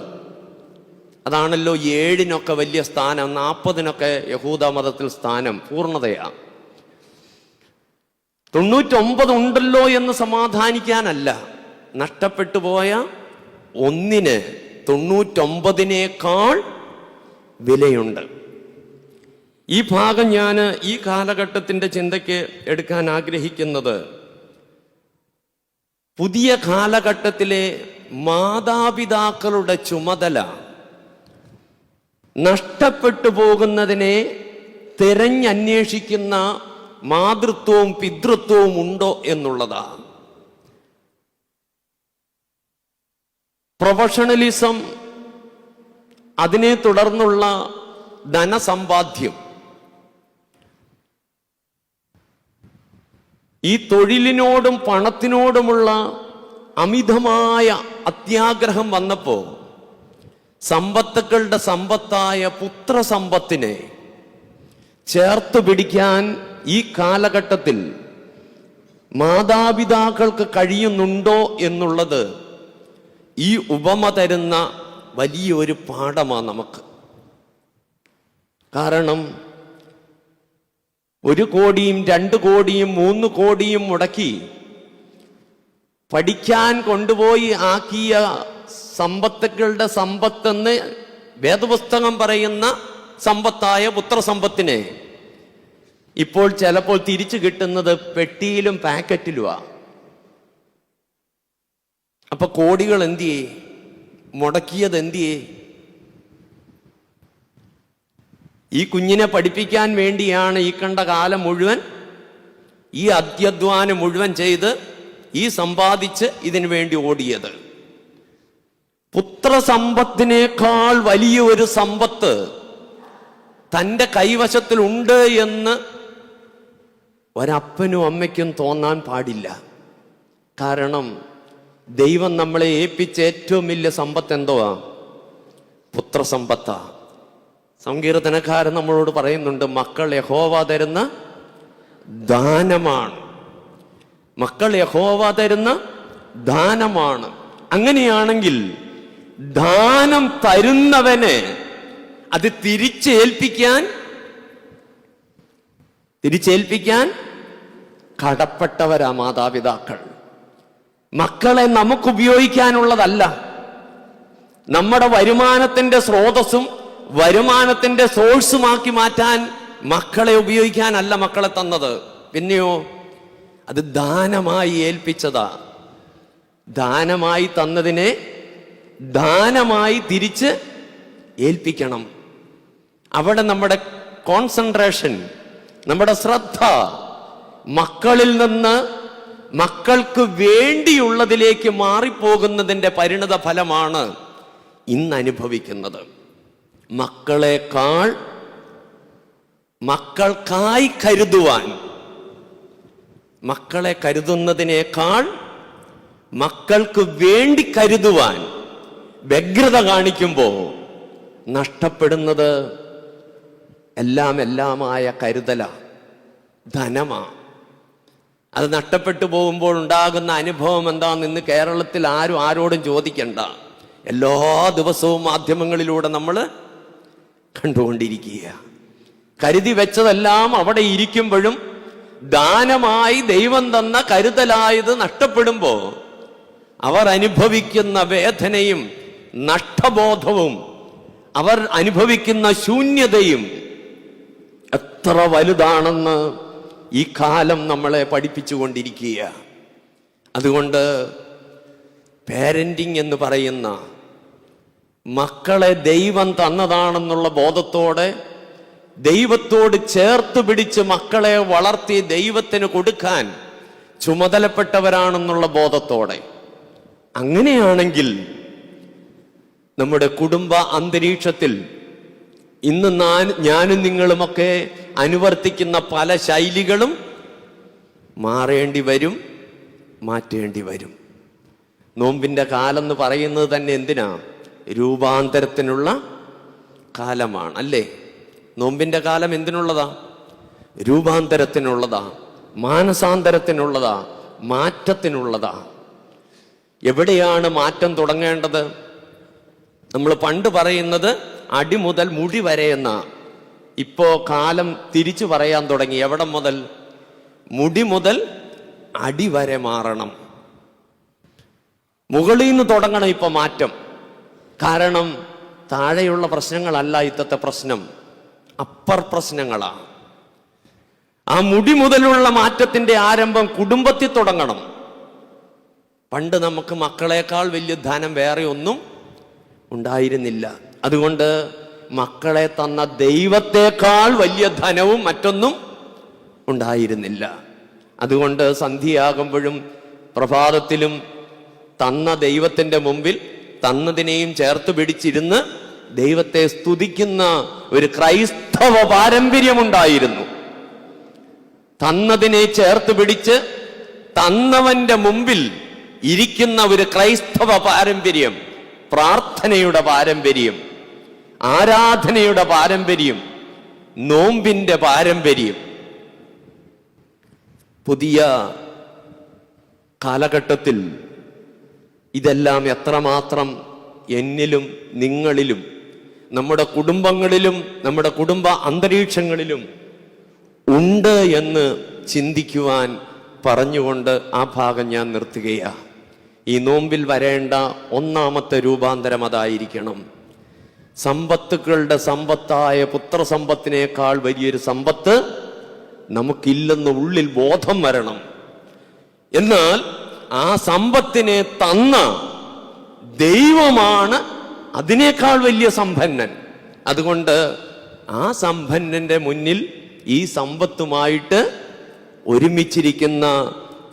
അതാണല്ലോ 7 വലിയ സ്ഥാനം, 40 യഹൂദ മതത്തിൽ സ്ഥാനം, പൂർണ്ണതയാണ്. 99 ഉണ്ടല്ലോ എന്ന് സമാധാനിക്കാനല്ല, നഷ്ടപ്പെട്ടു പോയ 1 99നേക്കാൾ വിലയുണ്ട്. ഈ ഭാഗം ഞാൻ ഈ കാലഘട്ടത്തിന്റെ ചിന്തയ്ക്ക് എടുക്കാൻ ആഗ്രഹിക്കുന്നത്, പുതിയ കാലഘട്ടത്തിലെ മാതാപിതാക്കളുടെ ചുമതല നഷ്ടപ്പെട്ടു പോകുന്നതിനെ തിരഞ്ഞന്വേഷിക്കുന്ന മാതൃത്വവും പിതൃത്വവും ഉണ്ടോ എന്നുള്ളതാണ്. പ്രൊഫഷണലിസം, അതിനെ തുടർന്നുള്ള ധനസമ്പാദ്യം, ഈ തൊഴിലിനോടും പണത്തിനോടുമുള്ള അമിതമായ അത്യാഗ്രഹം വന്നപ്പോൾ സമ്പത്തുക്കളുടെ സമ്പത്തായ പുത്രസമ്പത്തിനെ ചേർത്ത് പിടിക്കാൻ ഈ കാലഘട്ടത്തിൽ മാതാപിതാക്കൾക്ക് കഴിയുന്നുണ്ടോ എന്നുള്ളത് ഈ ഉപമ തരുന്ന വലിയൊരു പാഠമാണ് നമുക്ക്. കാരണം 1 കോടിയും 2 കോടിയും 3 കോടിയും മുടക്കി പഠിക്കാൻ കൊണ്ടുപോയി ആക്കിയ സമ്പത്തുക്കളുടെ സമ്പത്തെന്ന് വേദപുസ്തകം പറയുന്ന സമ്പത്തായ പുത്രസമ്പത്തിനെ ഇപ്പോൾ ചിലപ്പോൾ തിരിച്ചു കിട്ടുന്നത് പെട്ടിയിലും പാക്കറ്റിലുമാണ്. അപ്പൊ കോടികൾ എന്തിയേ, മുടക്കിയത് എന്തിയേ? ഈ കുഞ്ഞിനെ പഠിപ്പിക്കാൻ വേണ്ടിയാണ് ഈ കണ്ട കാലം മുഴുവൻ, ഈ അത്യധ്വാനം മുഴുവൻ ചെയ്ത് ഈ സമ്പാദിച്ച് ഇതിനു വേണ്ടി ഓടിയത്. പുത്രസമ്പത്തിനേക്കാൾ വലിയൊരു സമ്പത്ത് തൻ്റെ കൈവശത്തിലുണ്ട് എന്ന് ഒരപ്പനും അമ്മയ്ക്കും തോന്നാൻ പാടില്ല. കാരണം ദൈവം നമ്മളെ ഏൽപ്പിച്ച ഏറ്റവും വലിയ സമ്പത്ത് എന്തുവാ? പുത്രസമ്പത്താ. സങ്കീർത്തനക്കാരൻ നമ്മളോട് പറയുന്നുണ്ട്, മക്കൾ യഹോവ തരുന്ന ദാനമാണ്. മക്കൾ യഹോവ തരുന്ന ദാനമാണ്. അങ്ങനെയാണെങ്കിൽ ദാനം തരുന്നവന് അത് തിരിച്ചേൽപ്പിക്കാൻ കടപ്പെട്ടവരാ മാതാപിതാക്കൾ. മക്കളെ നമുക്ക് ഉപയോഗിക്കാനുള്ളതല്ല, നമ്മുടെ വരുമാനത്തിന്റെ സ്രോതസ്സും വരുമാനത്തിന്റെ സോഴ്സുമാക്കി മാറ്റാൻ മക്കളെ ഉപയോഗിക്കാനല്ല മക്കളെ തന്നത്. പിന്നെയോ അത് ദാനമായി ഏൽപ്പിച്ചതാ. ദാനമായി തന്നതിനെ ദാനമായി തിരിച്ച് ഏൽപ്പിക്കണം. അവിടെ നമ്മുടെ കോൺസെൻട്രേഷൻ, നമ്മുടെ ശ്രദ്ധ മക്കളിൽ നിന്ന് മക്കൾക്ക് വേണ്ടിയുള്ളതിലേക്ക് മാറിപ്പോകുന്നതിൻ്റെ പരിണത ഫലമാണ് ഇന്ന് അനുഭവിക്കുന്നത്. മക്കൾക്കായി കരുതുവാൻ, മക്കളെ കരുതുന്നതിനേക്കാൾ മക്കൾക്ക് വേണ്ടി കരുതുവാൻ വ്യഗ്രത കാണിക്കുമ്പോൾ നഷ്ടപ്പെടുന്നത് എല്ലാമായ കരുതല, ധനമാ. അത് നഷ്ടപ്പെട്ടു പോകുമ്പോൾ ഉണ്ടാകുന്ന അനുഭവം എന്താണെന്ന് ഇന്ന് കേരളത്തിൽ ആരും ആരോടും ചോദിക്കണ്ട. എല്ലാ ദിവസവും മാധ്യമങ്ങളിലൂടെ നമ്മൾ കണ്ടുകൊണ്ടിരിക്കുക. കരുതി വെച്ചതെല്ലാം അവിടെ ഇരിക്കുമ്പോഴും ദാനമായി ദൈവം തന്ന കരുതലായത് നഷ്ടപ്പെടുമ്പോൾ അവർ അനുഭവിക്കുന്ന വേദനയും നഷ്ടബോധവും അവർ അനുഭവിക്കുന്ന ശൂന്യതയും എത്ര വലുതാണെന്ന് ഈ കാലം നമ്മളെ പഠിപ്പിച്ചുകൊണ്ടിരിക്കുക. അതുകൊണ്ട് പാരന്റിങ് എന്ന് പറയുന്ന മക്കളെ ദൈവം തന്നതാണെന്നുള്ള ബോധത്തോടെ ദൈവത്തോട് ചേർത്ത് പിടിച്ച് മക്കളെ വളർത്തി ദൈവത്തിന് കൊടുക്കാൻ ചുമതലപ്പെട്ടവരാണെന്നുള്ള ബോധത്തോടെ, അങ്ങനെയാണെങ്കിൽ നമ്മുടെ കുടുംബ അന്തരീക്ഷത്തിൽ ഇന്ന് ഞാനും നിങ്ങളുമൊക്കെ അനുവർത്തിക്കുന്ന പല ശൈലികളും മാറേണ്ടി വരും, മാറ്റേണ്ടി വരും. നോമ്പിന്റെ കാലം എന്ന് പറയുന്നത് തന്നെ എന്തിനാ? രൂപാന്തരത്തിനുള്ള കാലമാണ്, അല്ലേ? നോമ്പിന്റെ കാലം എന്തിനുള്ളതാ? രൂപാന്തരത്തിനുള്ളതാ, മാനസാന്തരത്തിനുള്ളതാ, മാറ്റത്തിനുള്ളതാ. എവിടെയാണ് മാറ്റം തുടങ്ങേണ്ടത്? നമ്മൾ പണ്ട് പറയുന്നത് അടി മുതൽ മുടി വരെ എന്നാ. ഇപ്പോ കാലം തിരിച്ചു പറയാൻ തുടങ്ങി. എവിടെ മുതൽ? മുടി മുതൽ അടി വരെ മാറണം. മുകളിൽ നിന്ന് തുടങ്ങണം ഇപ്പൊ മാറ്റം. കാരണം താഴെയുള്ള പ്രശ്നങ്ങളല്ല ഇന്നത്തെ പ്രശ്നം, അപ്പർ പ്രശ്നങ്ങളാ. ആ മുടി മുതലുള്ള മാറ്റത്തിന്റെ ആരംഭം കുടുംബത്തിൽ തുടങ്ങണം. പണ്ട് നമുക്ക് മക്കളെക്കാൾ വലിയ ധനം വേറെ ഒന്നും ഉണ്ടായിരുന്നില്ല. അതുകൊണ്ട് മക്കളെ തന്ന ദൈവത്തെക്കാൾ വലിയ ധനവും മറ്റൊന്നും ഉണ്ടായിരുന്നില്ല. അതുകൊണ്ട് സന്ധ്യയാകുമ്പോഴും പ്രഭാതത്തിലും തന്ന ദൈവത്തിന്റെ മുമ്പിൽ തന്നതിനെയും ചേർത്ത് പിടിച്ചിരുന്ന് ദൈവത്തെ സ്തുതിക്കുന്ന ഒരു ക്രൈസ്തവ പാരമ്പര്യമുണ്ടായിരുന്നു. തന്നതിനെ ചേർത്ത് പിടിച്ച് തന്നവന്റെ മുമ്പിൽ ഇരിക്കുന്ന ഒരു ക്രൈസ്തവ പാരമ്പര്യം, പ്രാർത്ഥനയുടെ പാരമ്പര്യം, ആരാധനയുടെ പാരമ്പര്യം, നോമ്പിന്റെ പാരമ്പര്യം. പുതിയ കാലഘട്ടത്തിൽ ഇതെല്ലാം എത്രമാത്രം എന്നിലും നിങ്ങളിലും നമ്മുടെ കുടുംബങ്ങളിലും നമ്മുടെ കുടുംബ അന്തരീക്ഷങ്ങളിലും ഉണ്ട് എന്ന് ചിന്തിക്കുവാൻ പറഞ്ഞുകൊണ്ട് ആ ഭാഗം ഞാൻ നിർത്തുകയാണ്. ഈ നോമ്പിൽ വരേണ്ട ഒന്നാമത്തെ രൂപാന്തരം അതായിരിക്കണം. സമ്പത്തുക്കളുടെ സമ്പത്തായ പുത്രസമ്പത്തിനേക്കാൾ വലിയൊരു സമ്പത്ത് നമുക്കില്ലെന്ന് ഉള്ളിൽ ബോധം വരണം. എന്നാൽ ആ സമ്പത്തിനെ തന്ന ദൈവമാണ് അതിനേക്കാൾ വലിയ സമ്പന്നൻ. അതുകൊണ്ട് ആ സമ്പന്നന്റെ മുന്നിൽ ഈ സമ്പത്തുമായിട്ട് ഒരുമിച്ചിരിക്കുന്ന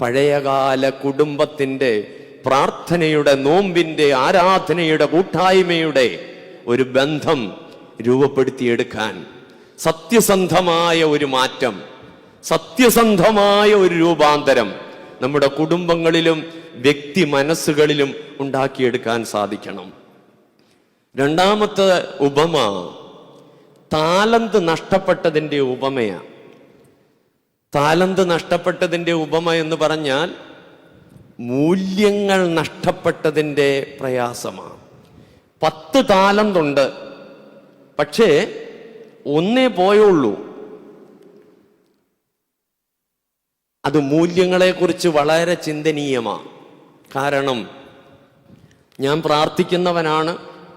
പഴയകാല കുടുംബത്തിന്റെ പ്രാർത്ഥനയുടെ, നോമ്പിന്റെ, ആരാധനയുടെ, കൂട്ടായ്മയുടെ ഒരു ബന്ധം രൂപപ്പെടുത്തിയെടുക്കാൻ സത്യസന്ധമായ ഒരു മാറ്റം, സത്യസന്ധമായ ഒരു രൂപാന്തരം നമ്മുടെ കുടുംബങ്ങളിലും വ്യക്തി മനസ്സുകളിലും ഉണ്ടാക്കിയെടുക്കാൻ സാധിക്കണം. രണ്ടാമത്തെ ഉപമ താലന്ത് നഷ്ടപ്പെട്ടതിൻ്റെ ഉപമയാണ്. താലന്ത് നഷ്ടപ്പെട്ടതിൻ്റെ ഉപമ എന്ന് പറഞ്ഞാൽ മൂല്യങ്ങൾ നഷ്ടപ്പെട്ടതിൻ്റെ പ്രയാസമാണ്. 10 താലന്തുണ്ട്, പക്ഷേ ഒന്നേ പോയുള്ളൂ. അത് മൂല്യങ്ങളെക്കുറിച്ച് വളരെ ചിന്തനീയമാണ്. കാരണം ഞാൻ പ്രാർത്ഥിക്കുന്നവനാണ്,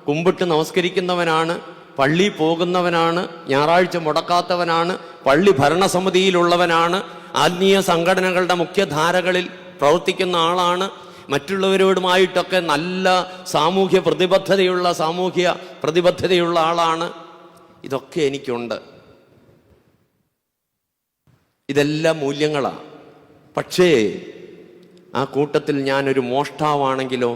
കുമ്പിട്ട് നമസ്കരിക്കുന്നവനാണ്, പള്ളി പോകുന്നവനാണ്, ഞായറാഴ്ച മുടക്കാത്തവനാണ്, പള്ളി ഭരണസമിതിയിലുള്ളവനാണ്, ആത്മീയ സംഘടനകളുടെ മുഖ്യധാരകളിൽ പ്രവർത്തിക്കുന്ന ആളാണ്, മറ്റുള്ളവരോടുമായിട്ടൊക്കെ നല്ല സാമൂഹ്യ പ്രതിബദ്ധതയുള്ള ആളാണ്. ഇതൊക്കെ എനിക്കുണ്ട്. ഇതെല്ലാം മൂല്യങ്ങളാണ്. പക്ഷേ ആ കൂട്ടത്തിൽ ഞാനൊരു മോഷ്ടാവാണെങ്കിലോ?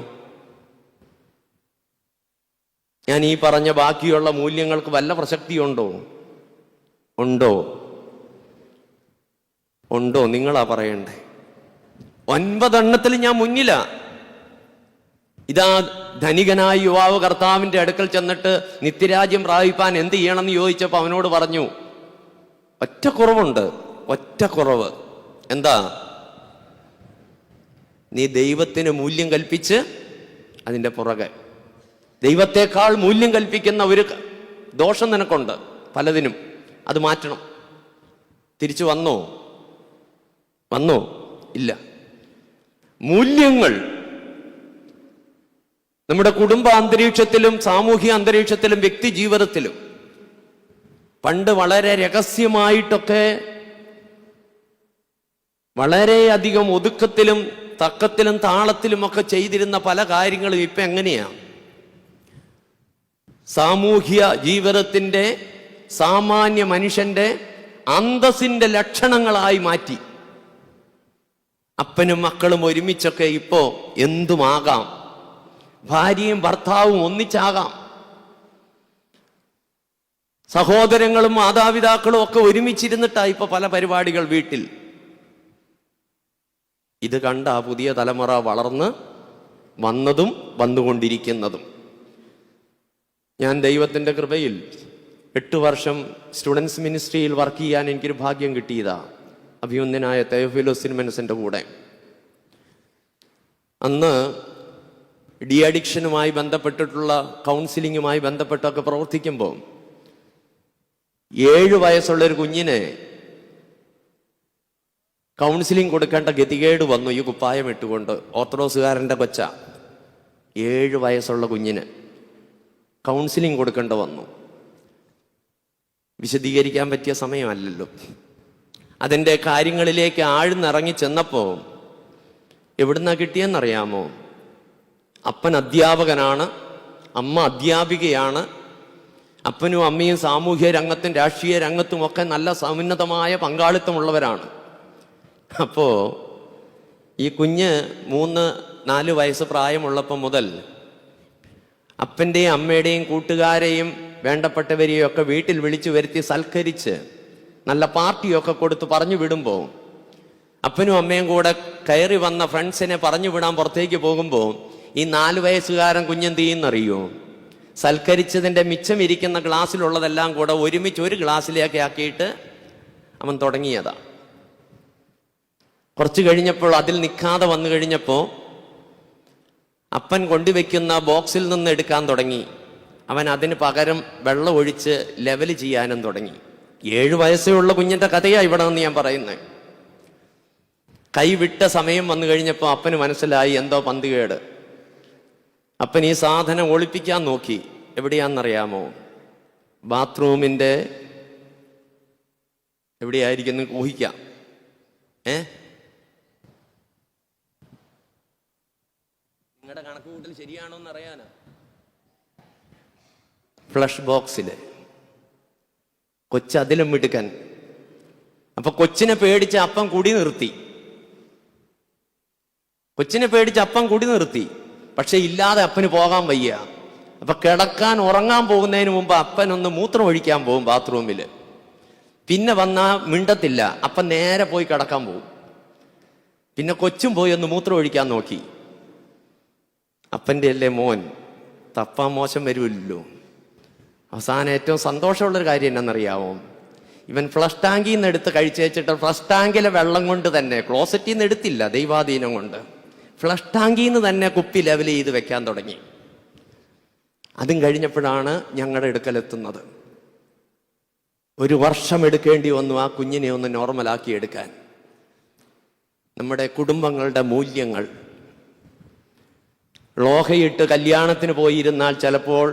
ഞാൻ ഈ പറഞ്ഞ ബാക്കിയുള്ള മൂല്യങ്ങൾക്ക് വല്ല പ്രസക്തിയുണ്ടോ? ഉണ്ടോ? നിങ്ങളാ പറയണ്ടേ. 9 എണ്ണത്തിൽ ഞാൻ മുന്നിലാ. ഇതാ ധനികനായ യുവാവ് കർത്താവിന്റെ അടുക്കൽ ചെന്നിട്ട് നിത്യരാജ്യം പ്രാപിപ്പാൻ എന്ത് ചെയ്യണമെന്ന് ചോദിച്ചപ്പോൾ അവനോട് പറഞ്ഞു, ഒറ്റ കുറവുണ്ട്, ഒറ്റ കുറവ്. എന്താ? നീ ദൈവത്തിന് മൂല്യം കൽപ്പിച്ച് അതിൻ്റെ പുറകെ, ദൈവത്തെക്കാൾ മൂല്യം കൽപ്പിക്കുന്ന ഒരു ദോഷം നിനക്കുണ്ട് പലതിനും, അത് മാറ്റണം. തിരിച്ചു വന്നോ? ഇല്ല. മൂല്യങ്ങൾ നമ്മുടെ കുടുംബ അന്തരീക്ഷത്തിലും സാമൂഹിക അന്തരീക്ഷത്തിലും വ്യക്തി ജീവിതത്തിലും പണ്ട് വളരെ രഹസ്യമായിട്ടൊക്കെ വളരെയധികം ഒതുക്കത്തിലും തക്കത്തിലും താളത്തിലുമൊക്കെ ചെയ്തിരുന്ന പല കാര്യങ്ങളും ഇപ്പം എങ്ങനെയാ സാമൂഹ്യ ജീവിതത്തിൻ്റെ സാമാന്യ മനുഷ്യന്റെ അന്തസ്സിന്റെ ലക്ഷണങ്ങളായി മാറ്റി. അപ്പനും മക്കളും ഒരുമിച്ചൊക്കെ ഇപ്പോ എന്തുമാകാം, ഭാര്യയും ഭർത്താവും ഒന്നിച്ചാകാം, സഹോദരങ്ങളും മാതാപിതാക്കളും ഒക്കെ ഒരുമിച്ചിരുന്നിട്ടാ ഇപ്പൊ പല പരിപാടികൾ വീട്ടിൽ. ഇത് കണ്ട പുതിയ തലമുറ വളർന്ന് വന്നതും വന്നുകൊണ്ടിരിക്കുന്നതും. ഞാൻ ദൈവത്തിൻ്റെ കൃപയിൽ 8 വർഷം സ്റ്റുഡൻസ് മിനിസ്ട്രിയിൽ വർക്ക് ചെയ്യാൻ എനിക്കൊരു ഭാഗ്യം കിട്ടിയതാ, അഭിനന്ദനായ തെയോഫിലോസ് തിരുമനസിൻ്റെ കൂടെ. അന്ന് ഡി അഡിക്ഷനുമായി ബന്ധപ്പെട്ടിട്ടുള്ള കൗൺസിലിങ്ങുമായി ബന്ധപ്പെട്ടൊക്കെ പ്രവർത്തിക്കുമ്പോൾ 7 വയസ്സുള്ളൊരു കുഞ്ഞിനെ കൗൺസിലിംഗ് കൊടുക്കേണ്ട ഗതികേട് വന്നു. ഈ കുപ്പായം ഇട്ടുകൊണ്ട് ഓർത്തഡോക്സുകാരൻ്റെ കൊച്ച 7 വയസ്സുള്ള കുഞ്ഞിന് കൗൺസിലിംഗ് കൊടുക്കേണ്ട വന്നു. വിശദീകരിക്കാൻ പറ്റിയ സമയമല്ലല്ലോ. അതിൻ്റെ കാര്യങ്ങളിലേക്ക് ആഴ്ന്നിറങ്ങി ചെന്നപ്പോൾ എവിടുന്നാ കിട്ടിയെന്നറിയാമോ? അപ്പൻ അധ്യാപകനാണ്, അമ്മ അധ്യാപികയാണ്. അപ്പനും അമ്മയും സാമൂഹ്യ രംഗത്തും രാഷ്ട്രീയ രംഗത്തും ഒക്കെ നല്ല സമുന്നതമായ പങ്കാളിത്തമുള്ളവരാണ്. അപ്പോൾ ഈ കുഞ്ഞ് 3-4 വയസ്സ് പ്രായമുള്ളപ്പോൾ മുതൽ അപ്പൻ്റെയും അമ്മയുടെയും കൂട്ടുകാരെയും വേണ്ടപ്പെട്ടവരെയും ഒക്കെ വീട്ടിൽ വിളിച്ചു വരുത്തി സൽക്കരിച്ച് നല്ല പാർട്ടിയൊക്കെ കൊടുത്ത് പറഞ്ഞു വിടുമ്പോൾ അപ്പനും അമ്മയും കൂടെ കയറി വന്ന ഫ്രണ്ട്സിനെ പറഞ്ഞു വിടാൻ പുറത്തേക്ക് പോകുമ്പോൾ ഈ 4 വയസ്സുകാരൻ കുഞ്ഞെന്ത് ചെയ്യുന്നറിയോ? സൽക്കരിച്ചതിൻ്റെ മിച്ചം ഇരിക്കുന്ന ഗ്ലാസ്സിലുള്ളതെല്ലാം കൂടെ ഒരുമിച്ച് ഒരു ഗ്ലാസ്സിലേക്ക് ആക്കിയിട്ട് അവൻ തുടങ്ങിയതാ. കുറച്ച് കഴിഞ്ഞപ്പോൾ അതിൽ നിൽക്കാതെ വന്നു കഴിഞ്ഞപ്പോൾ അപ്പൻ കൊണ്ടുവയ്ക്കുന്ന ബോക്സിൽ നിന്ന് എടുക്കാൻ തുടങ്ങി. അവൻ അതിന് പകരം വെള്ളം ഒഴിച്ച് ലെവൽ ചെയ്യാനും തുടങ്ങി. 7 വയസ്സേ ഉള്ള കുഞ്ഞിൻ്റെ കഥയാണ് ഇവിടെ നിന്ന് ഞാൻ പറയുന്നത്. കൈവിട്ട സമയം വന്നു കഴിഞ്ഞപ്പോൾ അപ്പന് മനസ്സിലായി എന്തോ പന്തുകേട്. അപ്പൻ ഈ സാധനം ഒളിപ്പിക്കാൻ നോക്കി. എവിടെയാണെന്നറിയാമോ? ബാത്റൂമിൻ്റെ എവിടെയായിരിക്കും ഊഹിക്കാം. നിങ്ങളുടെ കണക്കുകൂട്ടൽ ശരിയാണോ എന്ന് അറിയാനാ. ഫ്ലഷ് ബോക്സില് കൊച്ചതിലും മിടുക്കൻ. അപ്പൊ കൊച്ചിനെ പേടിച്ച് അപ്പൻ കുടി നിർത്തി. പക്ഷെ ഇല്ലാതെ അപ്പന് പോകാൻ വയ്യ. അപ്പൊ കിടക്കാൻ ഉറങ്ങാൻ പോകുന്നതിന് മുമ്പ് അപ്പൻ ഒന്ന് മൂത്രം ഒഴിക്കാൻ പോകും ബാത്റൂമിൽ. പിന്നെ വന്നാ മിണ്ടത്തില്ല. അപ്പൻ നേരെ പോയി കിടക്കാൻ പോകും. പിന്നെ കൊച്ചും പോയി ഒന്ന് മൂത്രം ഒഴിക്കാൻ നോക്കി. അപ്പൻ്റെ അല്ലേ മോൻ, തപ്പാൻ മോശം വരുമല്ലോ. അവസാനം ഏറ്റവും സന്തോഷമുള്ളൊരു കാര്യം എന്നറിയാമോ? ഇവൻ ഫ്ലഷ് ടാങ്കിൽ നിന്ന് എടുത്ത് കഴിച്ചേച്ചിട്ട് ഫ്ലഷ് ടാങ്കിലെ വെള്ളം കൊണ്ട് തന്നെ, ക്ലോസറ്റിൽ നിന്ന് എടുത്തില്ല, ദൈവാധീനം കൊണ്ട് ഫ്ലഷ് ടാങ്കിൽ നിന്ന് തന്നെ കുപ്പി ലെവൽ ചെയ്ത് വെക്കാൻ തുടങ്ങി. അതും കഴിഞ്ഞപ്പോഴാണ് ഞങ്ങളുടെ അടുക്കലെത്തുന്നത്. 1 വർഷം എടുക്കേണ്ടി വന്നു ആ കുഞ്ഞിനെ ഒന്ന് നോർമലാക്കി എടുക്കാൻ. നമ്മുടെ കുടുംബങ്ങളുടെ മൂല്യങ്ങൾ ലോഹയിട്ട് കല്യാണത്തിന് പോയിരുന്നാൽ ചിലപ്പോൾ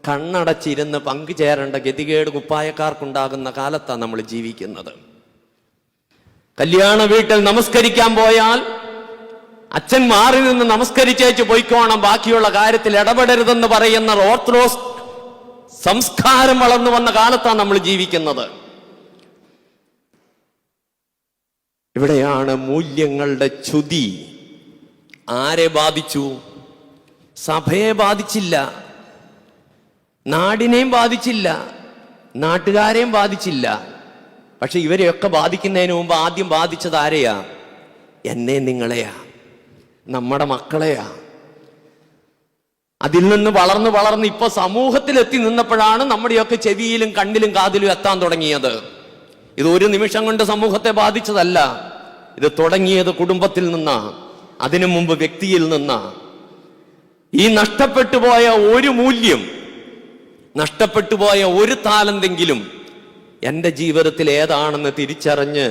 കണ്ണടച്ചിരുന്ന് പങ്കുചേരേണ്ട ഗതികേട് കുപ്പായക്കാർക്കുണ്ടാകുന്ന കാലത്താണ് നമ്മൾ ജീവിക്കുന്നത്. കല്യാണ വീട്ടിൽ നമസ്കരിക്കാൻ പോയാൽ അച്ഛൻ മാറി നിന്ന് നമസ്കരിച്ചേച്ച് പോയിക്കോണം, ബാക്കിയുള്ള കാര്യത്തിൽ ഇടപെടരുതെന്ന് പറയുന്ന ഓർത്തഡോക്സ് സംസ്കാരം വളർന്നു വന്ന കാലത്താണ് നമ്മൾ ജീവിക്കുന്നത്. ഇവിടെയാണ് മൂല്യങ്ങളുടെ ച്യുതി. ആരെ ബാധിച്ചു? സഭയെ ബാധിച്ചില്ല, നാടിനെയും ബാധിച്ചില്ല, നാട്ടുകാരെയും ബാധിച്ചില്ല. പക്ഷെ ഇവരെയൊക്കെ ബാധിക്കുന്നതിന് മുമ്പ് ആദ്യം ബാധിച്ചത് ആരെയാ? എന്നെ നിങ്ങളെയാ, നമ്മുടെ മക്കളെയാ. അതിൽ നിന്ന് വളർന്ന് വളർന്ന് ഇപ്പൊ സമൂഹത്തിലെത്തി നിന്നപ്പോഴാണ് നമ്മുടെയൊക്കെ ചെവിയിലും കണ്ണിലും കാതിലും എത്താൻ തുടങ്ങിയത്. ഇത് ഒരു നിമിഷം കൊണ്ട് സമൂഹത്തെ ബാധിച്ചതല്ല. ഇത് തുടങ്ങിയത് കുടുംബത്തിൽ നിന്നാ, അതിനു മുമ്പ് വ്യക്തിയിൽ നിന്നാ. ഈ നഷ്ടപ്പെട്ടു പോയ ഒരു മൂല്യം, നഷ്ടപ്പെട്ടു പോയ ഒരു താലന്തെങ്കിലും എൻ്റെ ജീവിതത്തിൽ ഏതാണെന്ന് തിരിച്ചറിഞ്ഞ്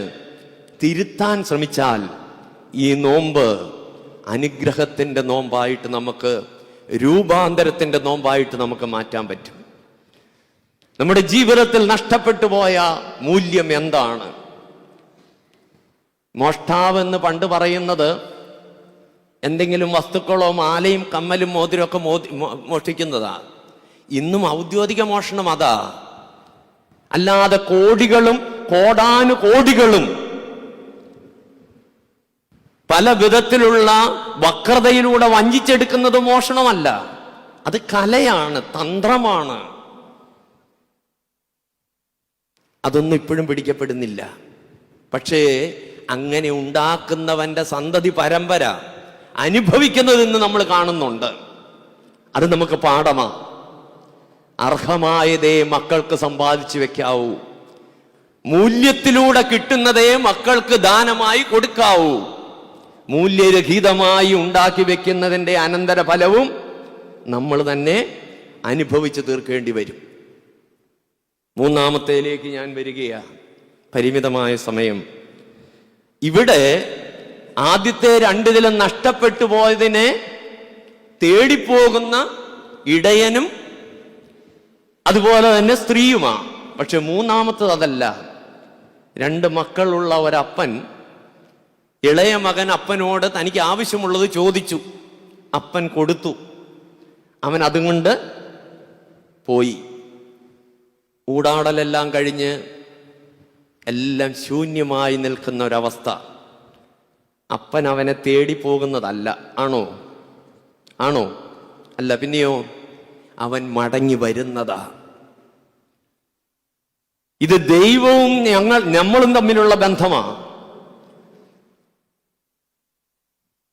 തിരുത്താൻ ശ്രമിച്ചാൽ ഈ നോമ്പ് അനുഗ്രഹത്തിൻ്റെ നോമ്പായിട്ട് നമുക്ക്, രൂപാന്തരത്തിൻ്റെ നോമ്പായിട്ട് നമുക്ക് മാറ്റാൻ പറ്റും. നമ്മുടെ ജീവിതത്തിൽ നഷ്ടപ്പെട്ടു പോയ മൂല്യം എന്താണ്? മോഷ്ടാവെന്ന് പണ്ട് പറയുന്നത് എന്തെങ്കിലും വസ്തുക്കളോ മാലയും കമ്മലും മോതിരമൊക്കെ മോഷ്ടിക്കുന്നതാ. ഇന്നും ഔദ്യോഗിക മോഷണം അതാ. അല്ലാതെ കോടികളും കോടാനുകോടികളും പല വിധത്തിലുള്ള വക്രതയിലൂടെ വഞ്ചിച്ചെടുക്കുന്നത് മോഷണമല്ല. അത് കലയാണ്, തന്ത്രമാണ്. അതൊന്നും ഇപ്പോഴും പിടിക്കപ്പെടുന്നില്ല. പക്ഷേ അങ്ങനെ ഉണ്ടാക്കുന്നവന്റെ സന്തതി പരമ്പര അനുഭവിക്കുന്നത് ഇന്ന് നമ്മൾ കാണുന്നുണ്ട്. അത് നമുക്ക് പാഠമാ. അർഹമായതേ മക്കൾക്ക് സമ്പാദിച്ചു വെക്കാവൂ. മൂല്യത്തിലൂടെ കിട്ടുന്നതേ മക്കൾക്ക് ദാനമായി കൊടുക്കാവൂ. മൂല്യരഹിതമായി ഉണ്ടാക്കി വെക്കുന്നതിൻ്റെ അനന്തര ഫലവും നമ്മൾ തന്നെ അനുഭവിച്ചു തീർക്കേണ്ടി വരും. മൂന്നാമത്തേലേക്ക് ഞാൻ വരികയാ, പരിമിതമായ സമയം. ഇവിടെ ആദ്യത്തെ രണ്ടിലും നഷ്ടപ്പെട്ടു പോയതിനെ തേടിപ്പോകുന്ന ഇടയനും അതുപോലെ തന്നെ സ്ത്രീയുമാ. പക്ഷെ മൂന്നാമത്തത് അതല്ല. 2 മക്കളുള്ള ഒരപ്പൻ, ഇളയ മകൻ അപ്പനോട് തനിക്ക് ആവശ്യമുള്ളത് ചോദിച്ചു. അപ്പൻ കൊടുത്തു. അവൻ അതുകൊണ്ട് പോയി. ഊടാടലെല്ലാം കഴിഞ്ഞ് എല്ലാം ശൂന്യമായി നിൽക്കുന്ന ഒരവസ്ഥ. അപ്പൻ അവനെ തേടി പോകുന്നതല്ല. ആണോ? ആണോ? അല്ല. പിന്നെയോ അവൻ മടങ്ങി വരുന്നതാ. ഇത് ദൈവവും നമ്മളും തമ്മിലുള്ള ബന്ധമാണ്.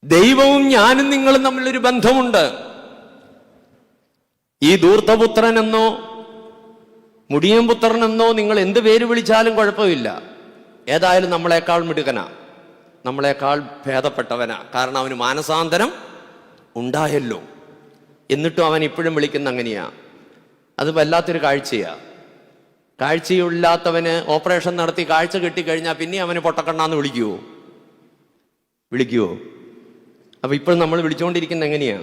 ദൈവവും ഞാനും നിങ്ങളും തമ്മിലൊരു ബന്ധമുണ്ട്. ഈ ധൂർത്തപുത്രനെന്നോ മുടിയൻപുത്രനെന്നോ നിങ്ങൾ എന്ത് പേര് വിളിച്ചാലും കുഴപ്പമില്ല. ഏതായാലും നമ്മളെക്കാൾ മിടുക്കനാ, നമ്മളെക്കാൾ ഭേദപ്പെട്ടവനാ. കാരണം അവന് മാനസാന്തരം ഉണ്ടായല്ലോ. എന്നിട്ടും അവൻ ഇപ്പോഴും വിളിക്കുന്ന അങ്ങനെയാ. അത് വല്ലാത്തൊരു കാഴ്ചയാ. കാഴ്ചയില്ലാത്തവന് ഓപ്പറേഷൻ നടത്തി കാഴ്ച കിട്ടിക്കഴിഞ്ഞാൽ പിന്നെ അവന് പൊട്ടക്കണ്ണാന്ന് വിളിക്കുവോ? വിളിക്കുവോ? അപ്പൊ ഇപ്പോഴും നമ്മൾ വിളിച്ചുകൊണ്ടിരിക്കുന്ന എങ്ങനെയാ?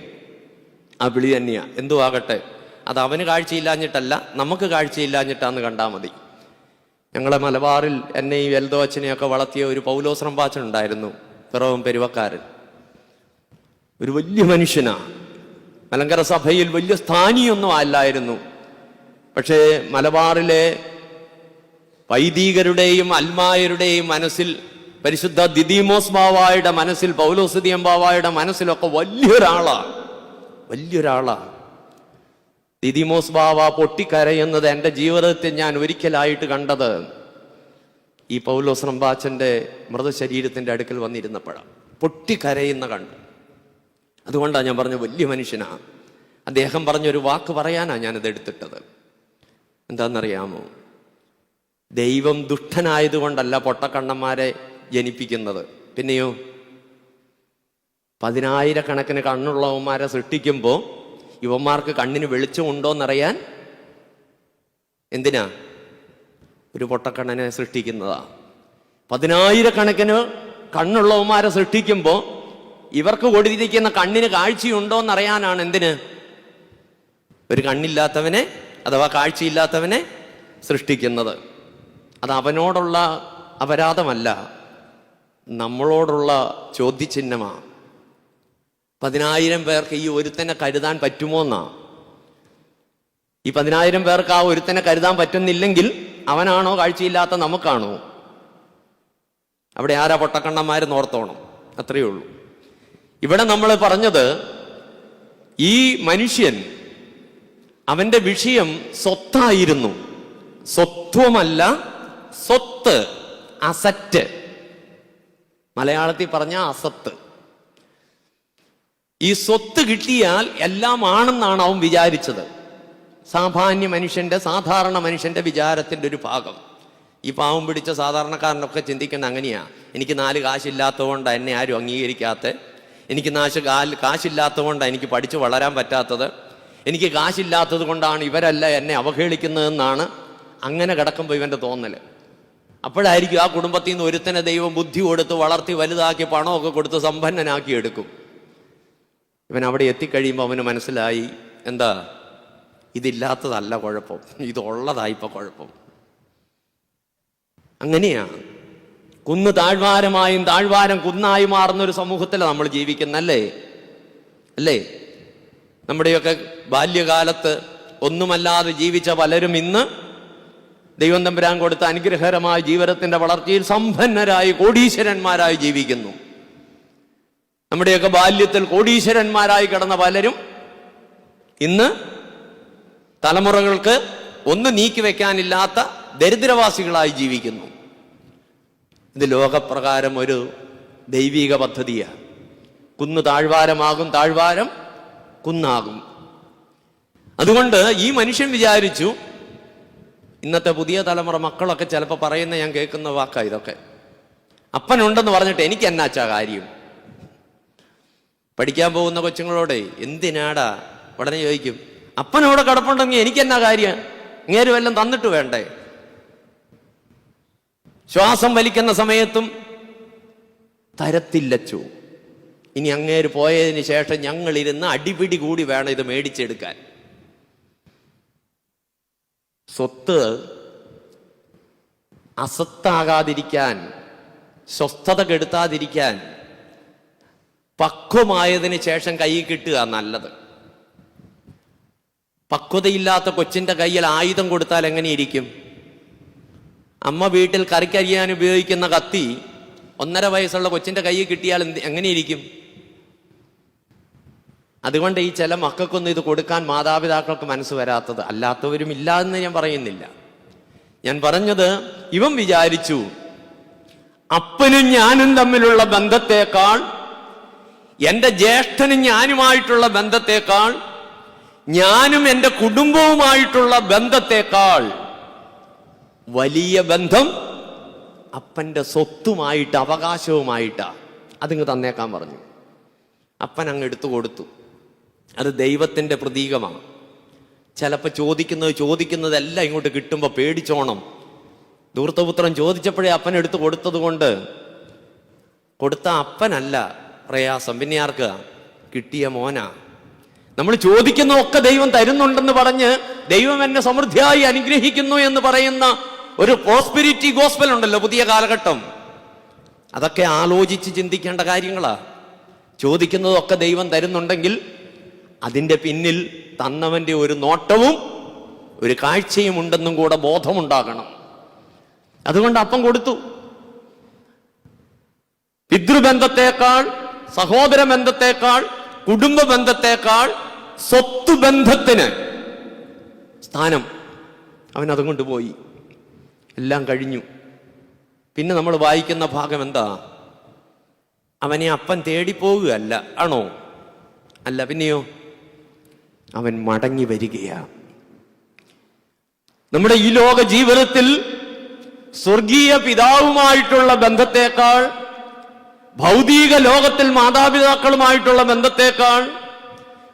ആ വിളി തന്നെയാ. എന്തോ ആകട്ടെ, അത് അവന് കാഴ്ചയില്ലാഞ്ഞിട്ടല്ല, നമുക്ക് കാഴ്ചയില്ലാഞ്ഞിട്ടാന്ന് കണ്ടാൽ മതി. ഞങ്ങളെ മലബാറിൽ എന്നെ ഈ വെൽദോ അച്ഛനെയൊക്കെ വളർത്തിയ ഒരു പൗലോസ് റമ്പാച്ചൻ ഉണ്ടായിരുന്നു, പിറവം പെരുവക്കാരൻ. ഒരു വലിയ മനുഷ്യനാ. മലങ്കര സഭയിൽ വലിയ സ്ഥാനിയൊന്നും അല്ലായിരുന്നു. പക്ഷേ മലബാറിലെ വൈദികരുടെയും അൽമായരുടെയും മനസ്സിൽ, പരിശുദ്ധ ദിദിമോസ് ബാവായുടെ മനസ്സിൽ, പൗലോസ് ദിയം ബാവായുടെ മനസ്സിലൊക്കെ വലിയൊരാളാ. ദിദിമോസ് ബാവ പൊട്ടിക്കരയുന്നത് എൻ്റെ ജീവിതത്തിൽ ഞാൻ ഒരിക്കലായിട്ട് കണ്ടത് ഈ പൗലോസ് റമ്പാച്ചൻ്റെ മൃതശരീരത്തിൻ്റെ അടുക്കൽ വന്നിരുന്നപ്പോഴാണ്. പൊട്ടിക്കരയുന്ന കണ്ടു. അതുകൊണ്ടാണ് ഞാൻ പറഞ്ഞ വലിയ മനുഷ്യനാ. അദ്ദേഹം പറഞ്ഞൊരു വാക്ക് പറയാനാ ഞാനത് എടുത്തിട്ടത്. എന്താണെന്നറിയാമോ? ദൈവം ദുഷ്ടനായതുകൊണ്ടല്ല പൊട്ടക്കണ്ണന്മാരെ ജനിപ്പിക്കുന്നത്. പിന്നെയോ 10,000 കണ്ണുള്ളവന്മാരെ സൃഷ്ടിക്കുമ്പോൾ ഇവന്മാർക്ക് കണ്ണിന് വെളിച്ചമുണ്ടോയെന്നറിയാൻ എന്തിനാ ഒരു പൊട്ടക്കണ്ണനെ സൃഷ്ടിക്കുന്നതാ. 10,000 കണ്ണുള്ളവന്മാരെ സൃഷ്ടിക്കുമ്പോൾ ഇവർക്ക് കൊടുത്തിരിക്കുന്ന കണ്ണിന് കാഴ്ചയുണ്ടോയെന്നറിയാനാണ്. എന്തിന്? ഒരു കണ്ണില്ലാത്തവനെ അഥവാ കാഴ്ചയില്ലാത്തവനെ സൃഷ്ടിക്കുന്നത്. അത് അവനോടുള്ള അപരാധമല്ല, നമ്മളോടുള്ള ചോദ്യചിഹ്നമാണ്. 10,000 പേർക്ക് ഈ ഒരുത്തനെ കരുതാൻ പറ്റുമോന്നാ. ഈ 10,000 പേർക്ക് ആ ഒരുത്തനെ കരുതാൻ പറ്റുന്നില്ലെങ്കിൽ അവനാണോ കാഴ്ചയില്ലാത്ത നമുക്കാണോ? അവിടെ ആരാ പൊട്ടക്കണ്ണന്മാരെന്ന് ഓർത്തോണം. അത്രയേ ഉള്ളൂ. ഇവിടെ നമ്മൾ പറഞ്ഞത് ഈ മനുഷ്യൻ, അവന്റെ വിഷയം സ്വത്തായിരുന്നു. സ്വത്വമല്ല, സ്വത്ത്, അസറ്റ്. മലയാളത്തിൽ പറഞ്ഞ അസത്ത്. ഈ സ്വത്ത് കിട്ടിയാൽ എല്ലാം ആണെന്നാണ് അവൻ വിചാരിച്ചത്. സാധാരണ മനുഷ്യന്റെ വിചാരത്തിന്റെ ഒരു ഭാഗം. ഈ പാവം പിടിച്ച സാധാരണക്കാരനൊക്കെ ചിന്തിക്കുന്ന അങ്ങനെയാ. എനിക്ക് 4 കാശില്ലാത്തതുകൊണ്ടാണ് എന്നെ ആരും അംഗീകരിക്കാത്ത, എനിക്ക് കാശില്ലാത്തതുകൊണ്ടാണ് എനിക്ക് പഠിച്ചു വളരാൻ പറ്റാത്തത്, എനിക്ക് കാശില്ലാത്തത് കൊണ്ടാണ് ഇവരല്ല എന്നെ അവഹേളിക്കുന്നതെന്നാണ് അങ്ങനെ കിടക്കുമ്പോൾ ഇവന്റെ തോന്നല്. അപ്പോഴായിരിക്കും ആ കുടുംബത്തിൽ നിന്ന് ഒരുത്തനെ ദൈവം ബുദ്ധി കൊടുത്ത് വളർത്തി വലുതാക്കി പണമൊക്കെ കൊടുത്ത് സമ്പന്നനാക്കി എടുക്കും. ഇവൻ അവിടെ എത്തിക്കഴിയുമ്പോൾ അവന് മനസ്സിലായി, എന്താ, ഇതില്ലാത്തതല്ല കുഴപ്പം, ഇതുള്ളതായിപ്പോ കുഴപ്പം. അങ്ങനെയാണ് കുന്ന് താഴ്വാരമായും താഴ്വാരം കുന്നായി മാറുന്ന ഒരു സമൂഹത്തിലാണ് നമ്മൾ ജീവിക്കുന്നല്ലേ? അല്ലേ? നമ്മുടെയൊക്കെ ബാല്യകാലത്ത് ഒന്നുമല്ലാതെ ജീവിച്ച പലരും ഇന്ന് ദൈവം തമ്പുരാൻ കൊടുത്ത അനുഗ്രഹകരമായ ജീവിതത്തിന്റെ വളർച്ചയിൽ സമ്പന്നരായി കോടീശ്വരന്മാരായി ജീവിക്കുന്നു. നമ്മുടെയൊക്കെ ബാല്യത്തിൽ കോടീശ്വരന്മാരായി കിടന്ന പലരും ഇന്ന് തലമുറകൾക്ക് ഒന്നും നീക്കി വെക്കാനില്ലാത്ത ദരിദ്രവാസികളായി ജീവിക്കുന്നു. ഇത് ലോകപ്രകാരം ഒരു ദൈവിക പദ്ധതിയാണ്. കുന്ന് താഴ്വാരമാകും, താഴ്വാരം കുന്നാകും. അതുകൊണ്ട് ഈ മനുഷ്യൻ വിചാരിച്ചു, ഇന്നത്തെ പുതിയ തലമുറ മക്കളൊക്കെ ചിലപ്പോൾ പറയുന്ന ഞാൻ കേൾക്കുന്ന വാക്കാ ഇതൊക്കെ, അപ്പനുണ്ടെന്ന് പറഞ്ഞിട്ട് എനിക്ക് എന്നാച്ചാ കാര്യം. പഠിക്കാൻ പോകുന്ന കൊച്ചുങ്ങളോട് എന്തിനാടാ ഉടനെ ചോദിക്കും, അപ്പനോടെ കിടപ്പുണ്ടെങ്കിൽ എനിക്ക് എന്നാ കാര്യം, ഇങ്ങേര് വല്ലതും തന്നിട്ട് വേണ്ടേ? ശ്വാസം വലിക്കുന്ന സമയത്തും തരത്തില്ലച്ചു. ഇനി അങ്ങേര് പോയതിന് ശേഷം ഞങ്ങളിരുന്ന് അടിപിടി കൂടി വേണം ഇത് മേടിച്ചെടുക്കാൻ. സ്വത്ത് അസത്താകാതിരിക്കാൻ, സ്വസ്ഥത കെടുത്താതിരിക്കാൻ പക്വമായതിന് ശേഷം കൈ കിട്ടുക നല്ലത്. പക്വതയില്ലാത്ത കൊച്ചിന്റെ കയ്യിൽ ആയുധം കൊടുത്താൽ എങ്ങനെയിരിക്കും? അമ്മ വീട്ടിൽ കറിക്കരിയാൻ ഉപയോഗിക്കുന്ന കത്തി 1.5 വയസ്സുള്ള കൊച്ചിന്റെ കയ്യിൽ കിട്ടിയാൽ എങ്ങനെയിരിക്കും? അതുകൊണ്ട് ഈ ചില മക്കൾക്കൊന്നും ഇത് കൊടുക്കാൻ മാതാപിതാക്കൾക്ക് മനസ്സ് വരാത്തത്. അല്ലാത്തവരും ഇല്ല എന്ന് ഞാൻ പറയുന്നില്ല. ഞാൻ പറഞ്ഞത്, ഇവൻ വിചാരിച്ചു അപ്പനും ഞാനും തമ്മിലുള്ള ബന്ധത്തേക്കാൾ, എൻ്റെ ജ്യേഷ്ഠനും ഞാനുമായിട്ടുള്ള ബന്ധത്തേക്കാൾ, ഞാനും എൻ്റെ കുടുംബവുമായിട്ടുള്ള ബന്ധത്തേക്കാൾ വലിയ ബന്ധം അപ്പൻ്റെ സ്വത്തുമായിട്ട്, അവകാശവുമായിട്ടാ. അതിങ്ങ് തന്നേക്കാൻ പറഞ്ഞു. അപ്പൻ അങ്ങ് എടുത്തു കൊടുത്തു. അത് ദൈവത്തിൻ്റെ പ്രതീകമാണ്. ചിലപ്പോൾ ചോദിക്കുന്നതെല്ലാം ഇങ്ങോട്ട് കിട്ടുമ്പോൾ പേടിച്ചോണം. ധൂർത്തപുത്രൻ ചോദിച്ചപ്പോഴേ അപ്പൻ എടുത്തു കൊടുത്തത് കൊണ്ട് കൊടുത്ത അപ്പനല്ല പ്രയാസം, പിന്നെ ആർക്ക്? കിട്ടിയ മോനാ. നമ്മൾ ചോദിക്കുന്നതൊക്കെ ദൈവം തരുന്നുണ്ടെന്ന് പറഞ്ഞ് ദൈവം എന്നെ സമൃദ്ധിയായി അനുഗ്രഹിക്കുന്നു എന്ന് പറയുന്ന ഒരു പ്രോസ്പെരിറ്റി ഗോസ്പൽ ഉണ്ടല്ലോ പുതിയ കാലഘട്ടം. അതൊക്കെ ആലോചിച്ച് ചിന്തിക്കേണ്ട കാര്യങ്ങളാ. ചോദിക്കുന്നതൊക്കെ ദൈവം തരുന്നുണ്ടെങ്കിൽ അതിൻ്റെ പിന്നിൽ തന്നവന്റെ ഒരു നോട്ടവും ഒരു കാഴ്ചയും ഉണ്ടെന്നും കൂടെ ബോധമുണ്ടാകണം. അതുകൊണ്ട് അപ്പം കൊടുത്തു. പിതൃബന്ധത്തെക്കാൾ, സഹോദര ബന്ധത്തെക്കാൾ, കുടുംബ ബന്ധത്തെക്കാൾ സ്വത്ത് ബന്ധത്തിന് സ്ഥാനം. അവൻ അതും കൊണ്ടുപോയി. എല്ലാം കഴിഞ്ഞു. പിന്നെ നമ്മൾ വായിക്കുന്ന ഭാഗം എന്താ? അവനെ അപ്പൻ തേടിപ്പോവുകയല്ല, ആണോ? അല്ല, പിന്നെയോ അവൻ മടങ്ങി വരികയാ. നമ്മുടെ ഈ ലോക ജീവിതത്തിൽ സ്വർഗീയ പിതാവുമായിട്ടുള്ള ബന്ധത്തെക്കാൾ, ഭൗതിക ലോകത്തിൽ മാതാപിതാക്കളുമായിട്ടുള്ള ബന്ധത്തെക്കാൾ,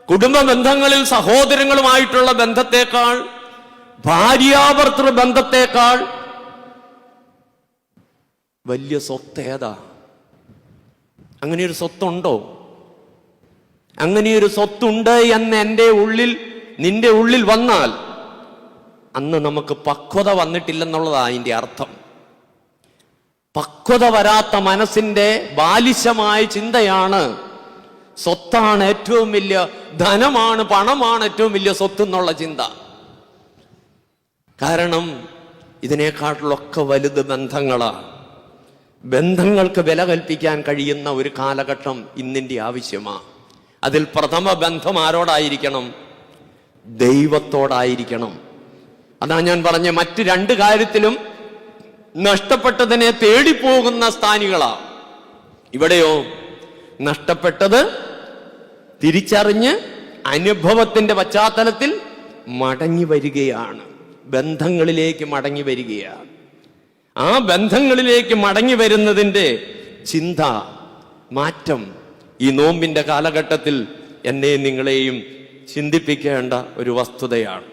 കുടുംബ ബന്ധങ്ങളിൽ സഹോദരങ്ങളുമായിട്ടുള്ള ബന്ധത്തെക്കാൾ, ഭാര്യാഭർത്തൃ ബന്ധത്തെക്കാൾ വലിയ സ്വത്ത് ഏതാ? അങ്ങനെയൊരു സ്വത്തുണ്ടോ? അങ്ങനെയൊരു സ്വത്തുണ്ട് എന്ന് എൻ്റെ ഉള്ളിൽ, നിന്റെ ഉള്ളിൽ വന്നാൽ അന്ന് നമുക്ക് പക്വത വന്നിട്ടില്ലെന്നുള്ളതാ അതിൻ്റെ അർത്ഥം. പക്വത വരാത്ത മനസ്സിന്റെ ബാലിശമായ ചിന്തയാണ് സ്വത്താണ് ഏറ്റവും വലിയ, ധനമാണ്, പണമാണ് ഏറ്റവും വലിയ സ്വത്ത് എന്നുള്ള ചിന്ത. കാരണം ഇതിനേക്കാട്ടിലൊക്കെ വലുത് ബന്ധങ്ങളാണ്. ബന്ധങ്ങൾക്ക് വില കൽപ്പിക്കാൻ കഴിയുന്ന ഒരു കാലഘട്ടം ഇന്നിൻ്റെ ആവശ്യമാണ്. അതിൽ പ്രഥമ ബന്ധം ആരോടായിരിക്കണം? ദൈവത്തോടായിരിക്കണം. അതാ ഞാൻ പറഞ്ഞ, മറ്റ് 2 കാര്യത്തിലും നഷ്ടപ്പെട്ടതിനെ തേടിപ്പോകുന്ന സ്ഥാനികളാ. ഇവിടെയോ നഷ്ടപ്പെട്ടത് തിരിച്ചറിഞ്ഞ് അനുഭവത്തിന്റെ പശ്ചാത്തലത്തിൽ മടങ്ങി വരികയാണ്, ബന്ധങ്ങളിലേക്ക് മടങ്ങി വരികയാണ്. ആ ബന്ധങ്ങളിലേക്ക് മടങ്ങി വരുന്നതിൻ്റെ ചിന്ത മാറ്റം ഈ നോമ്പിന്റെ കാലഘട്ടത്തിൽ എന്നെ നിങ്ങളെയും ചിന്തിപ്പിക്കേണ്ട ഒരു വസ്തുതയാണ്.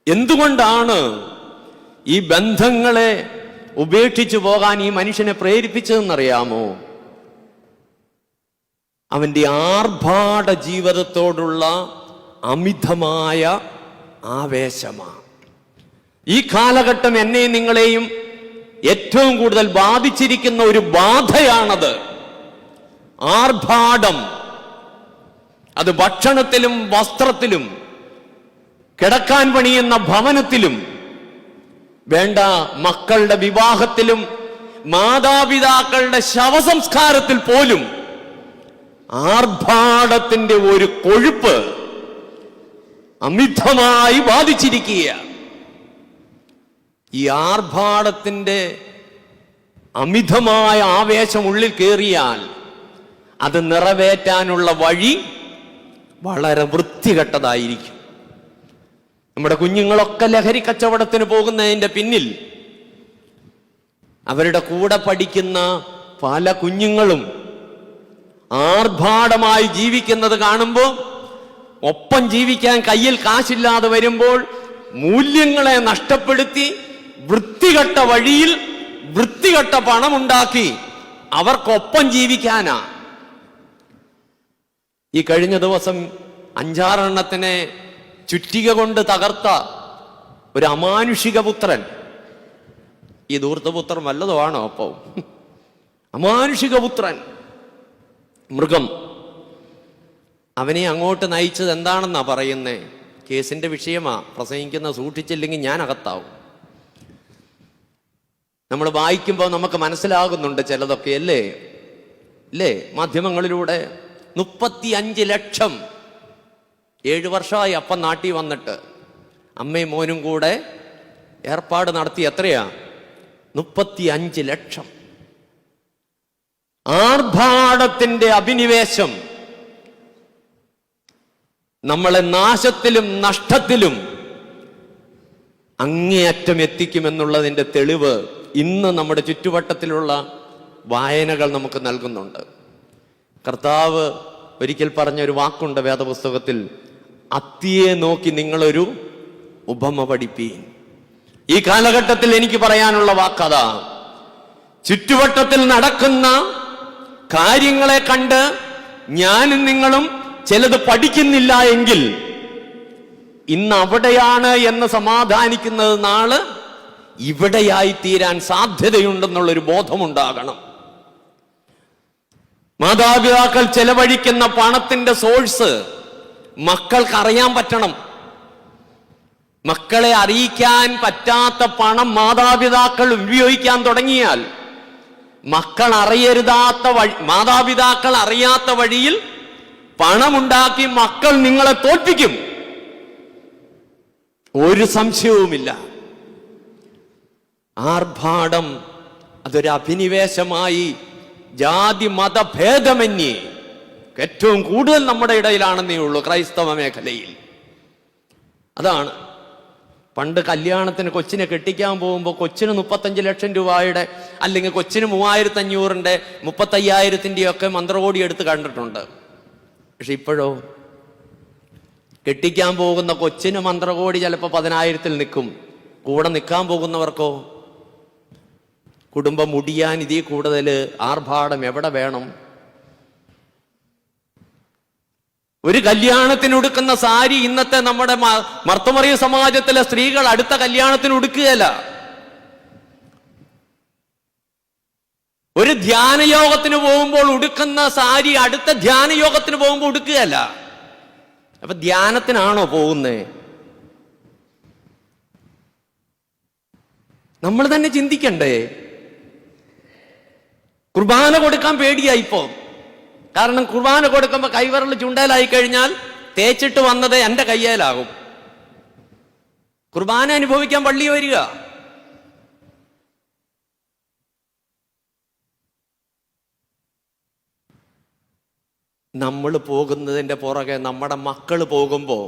എന്തുകൊണ്ടാണ് ഈ ബന്ധങ്ങളെ ഉപേക്ഷിച്ചു പോകാൻ ഈ മനുഷ്യനെ പ്രേരിപ്പിച്ചതെന്നറിയാമോ? അവന്റെ ആർഭാട ജീവിതത്തോടുള്ള അമിതമായ ആവേശമാണ്. ഈ കാലഘട്ടം എന്നെയും നിങ്ങളെയും ഏറ്റവും കൂടുതൽ ബാധിച്ചിരിക്കുന്ന ഒരു ബാധയാണത്. ആർഭാടം, അത് ഭക്ഷണത്തിലും വസ്ത്രത്തിലും കിടക്കാൻ പണിയുന്ന ഭവനത്തിലും, വേണ്ട മക്കളുടെ വിവാഹത്തിലും മാതാപിതാക്കളുടെ ശവസംസ്കാരത്തിൽ പോലും ആർഭാടത്തിന്റെ ഒരു കൊഴുപ്പ് അമിതമായി ബാധിച്ചിരിക്കുക. ഈ ആർഭാടത്തിന്റെ അമിതമായ ആവേശം ഉള്ളിൽ കയറിയാൽ അത് നിറവേറ്റാനുള്ള വഴി വളരെ വൃത്തികെട്ടതായിരിക്കും. നമ്മുടെ കുഞ്ഞുങ്ങളൊക്കെ ലഹരി കച്ചവടത്തിന് പോകുന്നതിൻ്റെ പിന്നിൽ അവരുടെ കൂടെ പഠിക്കുന്ന പല കുഞ്ഞുങ്ങളും ആർഭാടമായി ജീവിക്കുന്നത് കാണുമ്പോൾ, ഒപ്പം ജീവിക്കാൻ കയ്യിൽ കാശില്ലാതെ വരുമ്പോൾ മൂല്യങ്ങളെ നഷ്ടപ്പെടുത്തി വൃത്തികെട്ട വഴിയിൽ വൃത്തികെട്ട പണമുണ്ടാക്കി അവർക്കൊപ്പം ജീവിക്കാനാ. ഈ കഴിഞ്ഞ ദിവസം 5-6 എണ്ണത്തിനെ ചുറ്റിക കൊണ്ട് തകർത്ത ഒരു അമാനുഷിക പുത്രൻ, ഈ ധൂർത്തപുത്രൻ വല്ലതുമാണോ? അപ്പോ അമാനുഷിക പുത്രൻ, മൃഗം, അവനെ അങ്ങോട്ട് നയിച്ചത് എന്താണെന്നാ പറയുന്നേ? കേസിന്റെ വിഷയമാ, പ്രസംഗിക്കുന്ന സൂക്ഷിച്ചില്ലെങ്കിൽ ഞാൻ അകത്താവും. നമ്മൾ വായിക്കുമ്പോൾ നമുക്ക് മനസ്സിലാകുന്നുണ്ട് ചിലതൊക്കെ, അല്ലേ? മാധ്യമങ്ങളിലൂടെ 35 ലക്ഷം, 7 വർഷമായി അപ്പം നാട്ടിൽ വന്നിട്ട് അമ്മയും മോനും കൂടെ ഏർപ്പാട് നടത്തി. എത്രയാ? 35 ലക്ഷം. ആർഭാടത്തിന്റെ അഭിനിവേശം നമ്മളെ നാശത്തിലും നഷ്ടത്തിലും അങ്ങേയറ്റം എത്തിക്കുമെന്നുള്ളതിൻ്റെ തെളിവ് ഇന്ന് നമ്മുടെ ചുറ്റുവട്ടത്തിലുള്ള വായനകൾ നമുക്ക് നൽകുന്നുണ്ട്. കർത്താവ് ഒരിക്കൽ പറഞ്ഞൊരു വാക്കുണ്ട് വേദപുസ്തകത്തിൽ, അത്തിയെ നോക്കി നിങ്ങളൊരു ഉപമ പഠിപ്പീൻ. ഈ കാലഘട്ടത്തിൽ എനിക്ക് പറയാനുള്ള വാക്കതാ. ചുറ്റുവട്ടത്തിൽ നടക്കുന്ന കാര്യങ്ങളെ കണ്ട് ഞാനും നിങ്ങളും ചിലത് പഠിക്കുന്നില്ല എങ്കിൽ ഇന്ന് അവിടെയാണ് എന്ന് സമാധാനിക്കുന്നത് നാള് ഇവിടെയായി തീരാൻ സാധ്യതയുണ്ടെന്നുള്ളൊരു ബോധമുണ്ടാകണം. മാതാപിതാക്കൾ ചെലവഴിക്കുന്ന പണത്തിന്റെ സോഴ്സ് മക്കൾക്ക് അറിയാൻ പറ്റണം. മക്കളെ അറിയിക്കാൻ പറ്റാത്ത പണം മാതാപിതാക്കൾ ഉപയോഗിക്കാൻ തുടങ്ങിയാൽ മാതാപിതാക്കൾ അറിയാത്ത വഴിയിൽ പണമുണ്ടാക്കി മക്കൾ നിങ്ങളെ തോൽപ്പിക്കും, ഒരു സംശയവുമില്ല. ആർഭാടം അതൊരു അഭിനിവേശമായി ജാതി മതഭേദമന്യേ ഏറ്റവും കൂടുതൽ നമ്മുടെ ഇടയിലാണെന്നേ ഉള്ളൂ, ക്രൈസ്തവ മേഖലയിൽ. അതാണ് പണ്ട് കല്യാണത്തിന് കൊച്ചിനെ കെട്ടിക്കാൻ പോകുമ്പോൾ കൊച്ചിന് 35 ലക്ഷം രൂപയുടെ അല്ലെങ്കിൽ കൊച്ചിന് 3500-ന്റെ 35,000-ന്റെ ഒക്കെ മന്ത്രകോടി എടുത്ത് കണ്ടിട്ടുണ്ട്. പക്ഷെ ഇപ്പോഴോ കെട്ടിക്കാൻ പോകുന്ന കൊച്ചിന് മന്ത്രകോടി ചിലപ്പോൾ 10,000-ൽ നിൽക്കും. കൂടെ നിൽക്കാൻ പോകുന്നവർക്കോ കുടുംബം മുടിയാൻ ഇതിൽ കൂടുതൽ ആർഭാടം എവിടെ വേണം? ഒരു കല്യാണത്തിന് ഉടുക്കുന്ന സാരി ഇന്നത്തെ നമ്മുടെ മർത്തമറിയ സമാജത്തിലെ സ്ത്രീകൾ അടുത്ത കല്യാണത്തിന് ഉടുക്കുകയല്ല. ഒരു ധ്യാനയോഗത്തിന് പോകുമ്പോൾ ഉടുക്കുന്ന സാരി അടുത്ത ധ്യാനയോഗത്തിന് പോകുമ്പോൾ ഉടുക്കുകയല്ല. അപ്പൊ ധ്യാനത്തിനാണോ പോകുന്നേ? നമ്മൾ തന്നെ ചിന്തിക്കണ്ടേ? കുർബാന കൊടുക്കാൻ പേടിയായിപ്പോ. കാരണം കുർബാന കൊടുക്കുമ്പോൾ കൈവിരൽ ചുണ്ടേലായി കഴിഞ്ഞാൽ തേച്ചിട്ട് വന്നത് എൻ്റെ കയ്യേലാകും. കുർബാന അനുഭവിക്കാൻ പള്ളി വരിക. നമ്മൾ പോകുന്നതിൻ്റെ പുറകെ നമ്മുടെ മക്കൾ പോകുമ്പോൾ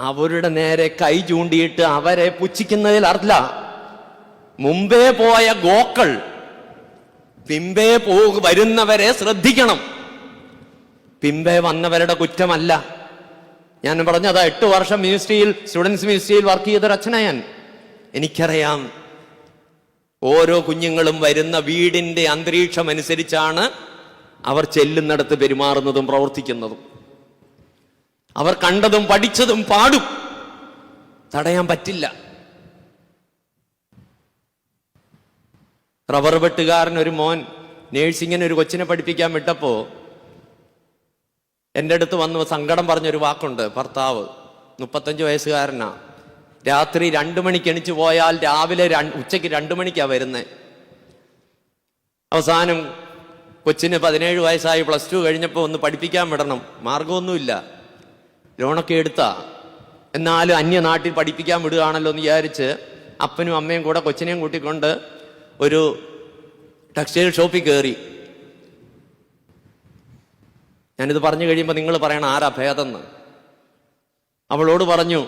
അവരുടെ നേരെ കൈ ചൂണ്ടിയിട്ട് അവരെ പുച്ഛിക്കുന്നതിൽ അല്ല. മുമ്പേ പോയ ഗോക്കൾ പിമ്പേ വരുന്നവരെ ശ്രദ്ധിക്കണം. പിമ്പേ വന്നവരുടെ കുറ്റമല്ല. ഞാൻ പറഞ്ഞതാ, 8 വർഷം മിനിസ്ട്രിയിൽ, സ്റ്റുഡൻസ് മിനിസ്ട്രിയിൽ വർക്ക് ചെയ്തൊരു അച്ഛനാ ഞാൻ. എനിക്കറിയാം ഓരോ കുഞ്ഞുങ്ങളും വരുന്ന വീടിന്റെ അന്തരീക്ഷം അനുസരിച്ചാണ് അവർ ചെല്ലുന്നിടത്ത് പെരുമാറുന്നതും പ്രവർത്തിക്കുന്നതും. അവർ കണ്ടതും പഠിച്ചതും പാടും, തടയാൻ പറ്റില്ല. റബ്ബർ വെട്ടുകാരൻ ഒരു മോൻ നേഴ്സിങ്ങിന് ഒരു കൊച്ചിനെ പഠിപ്പിക്കാൻ വിട്ടപ്പോ എൻ്റെ അടുത്ത് വന്ന് സങ്കടം പറഞ്ഞൊരു വാക്കുണ്ട്. ഭർത്താവ് 35 വയസ്സുകാരനാ. രാത്രി 2 മണിക്ക് എണിച്ചു പോയാൽ രാവിലെ ഉച്ചയ്ക്ക് 2 മണിക്കാണ് വരുന്നത്. അവസാനം കൊച്ചിന് 17 വയസ്സായി, +2 കഴിഞ്ഞപ്പോൾ ഒന്ന് പഠിപ്പിക്കാൻ വിടണം. മാർഗമൊന്നുമില്ല, ലോണൊക്കെ എടുത്താ. എന്നാലും അന്യനാട്ടിൽ പഠിപ്പിക്കാൻ വിടുകയാണല്ലോ എന്ന് വിചാരിച്ച് അപ്പനും അമ്മയും കൂടെ കൊച്ചിനെയും കൂട്ടിക്കൊണ്ട് ഒരു ടെക്സ്റ്റൈൽ ഷോപ്പിൽ കയറി. ഞാനിത് പറഞ്ഞു കഴിയുമ്പോൾ നിങ്ങൾ പറയണം ആരാ ഭേദമെന്ന്. അവളോട് പറഞ്ഞു,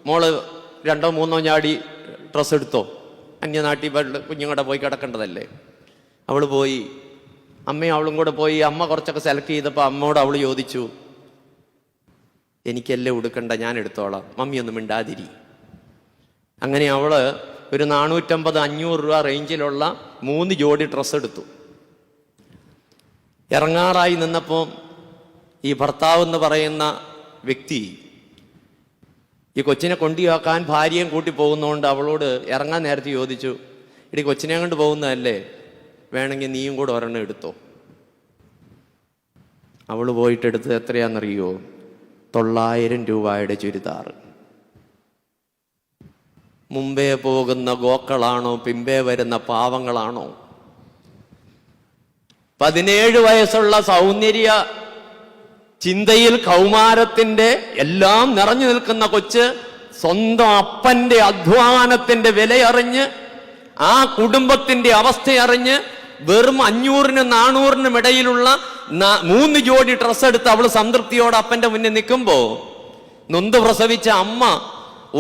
മോള് 2 3 ഞാടി ഡ്രസ്സ് എടുത്തോ, അന്യനാട്ടിൽ കുഞ്ഞുങ്ങളുടെ പോയി കിടക്കേണ്ടതല്ലേ. അവൾ പോയി, അമ്മയും അവളും കൂടെ പോയി. അമ്മ കുറച്ചൊക്കെ സെലക്ട് ചെയ്തപ്പോൾ അമ്മയോട് അവൾ ചോദിച്ചു, എനിക്കല്ലേ ഉടുക്കണ്ട, ഞാൻ എടുത്തോളാം, മമ്മി ഒന്നും മിണ്ടാതിരി. അങ്ങനെ അവള് ഒരു 450-500 രൂപ റേഞ്ചിലുള്ള 3 ജോഡി ഡ്രസ്സ് എടുത്തു. ഇറങ്ങാറായി നിന്നപ്പോൾ ഈ ഭർത്താവ് എന്ന് പറയുന്ന വ്യക്തി ഈ കൊച്ചിനെ കൊണ്ടുപോക്കാൻ ഭാര്യയും കൂട്ടി പോകുന്നതുകൊണ്ട് അവളോട് ഇറങ്ങാൻ നേരത്തെ ചോദിച്ചു, ഇടി കൊച്ചിനെ കൊണ്ട് പോകുന്നതല്ലേ, വേണമെങ്കിൽ നീയും കൂടെ ഒരെണ്ണം എടുത്തോ. അവൾ പോയിട്ടെടുത്ത് എത്രയാണെന്നറിയോ? 900 രൂപയുടെ ചുരിദാർ. മുമ്പേ പോകുന്ന ഗോക്കളാണോ പിമ്പേ വരുന്ന പാവങ്ങളാണോ? 17 വയസ്സുള്ള സൗന്ദര്യ ചിന്തയിൽ കൗമാരത്തിന്റെ എല്ലാം നിറഞ്ഞു നിൽക്കുന്ന കൊച്ച് സ്വന്തം അപ്പന്റെ അധ്വാനത്തിന്റെ വിലയറിഞ്ഞ്, ആ കുടുംബത്തിന്റെ അവസ്ഥയറിഞ്ഞ് വെറും 500-400 ഇടയിലുള്ള 3 ജോഡി ഡ്രസ്സ് എടുത്ത് അവള് സംതൃപ്തിയോടെ അപ്പന്റെ മുന്നിൽ നിൽക്കുമ്പോ നൊന്ത് പ്രസവിച്ച അമ്മ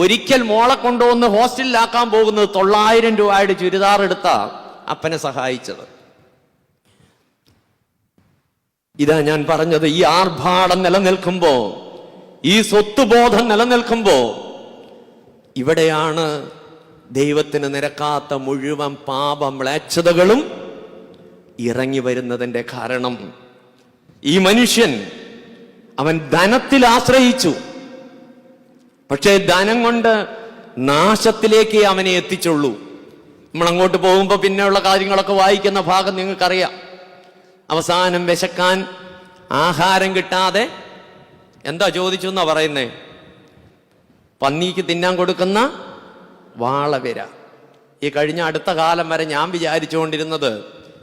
ഒരിക്കൽ മോളെ കൊണ്ടുവന്ന് ഹോസ്റ്റലിലാക്കാൻ പോകുന്നത് 900 രൂപയുടെ ചുരിദാർ എടുത്ത അപ്പനെ സഹായിച്ചത്. ഇതാ ഞാൻ പറഞ്ഞത്, ഈ ആർഭാടം നിലനിൽക്കുമ്പോ, ഈ സ്വത്തുബോധം നിലനിൽക്കുമ്പോ ഇവിടെയാണ് ദൈവത്തിന് നിരക്കാത്ത മുഴുവൻ പാപമ്ലേച്ഛതകളും ഇറങ്ങി വരുന്നതിന്റെ കാരണം. ഈ മനുഷ്യൻ അവൻ ധനത്തിൽ ആശ്രയിച്ചു, പക്ഷേ ധനം കൊണ്ട് നാശത്തിലേക്ക് അവനെ എത്തിച്ചുള്ളൂ. നമ്മൾ അങ്ങോട്ട് പോകുമ്പോൾ പിന്നെയുള്ള കാര്യങ്ങളൊക്കെ വായിക്കുന്ന ഭാഗം നിങ്ങൾക്കറിയാം. അവസാനം വിശക്കാൻ ആഹാരം കിട്ടാതെ എന്താ ചോദിച്ചു എന്നാ പറയുന്നേ? പന്നിക്ക് തിന്നാൻ കൊടുക്കുന്ന വാളവിര. ഈ കഴിഞ്ഞ അടുത്ത കാലം വരെ ഞാൻ വിചാരിച്ചുകൊണ്ടിരുന്നത്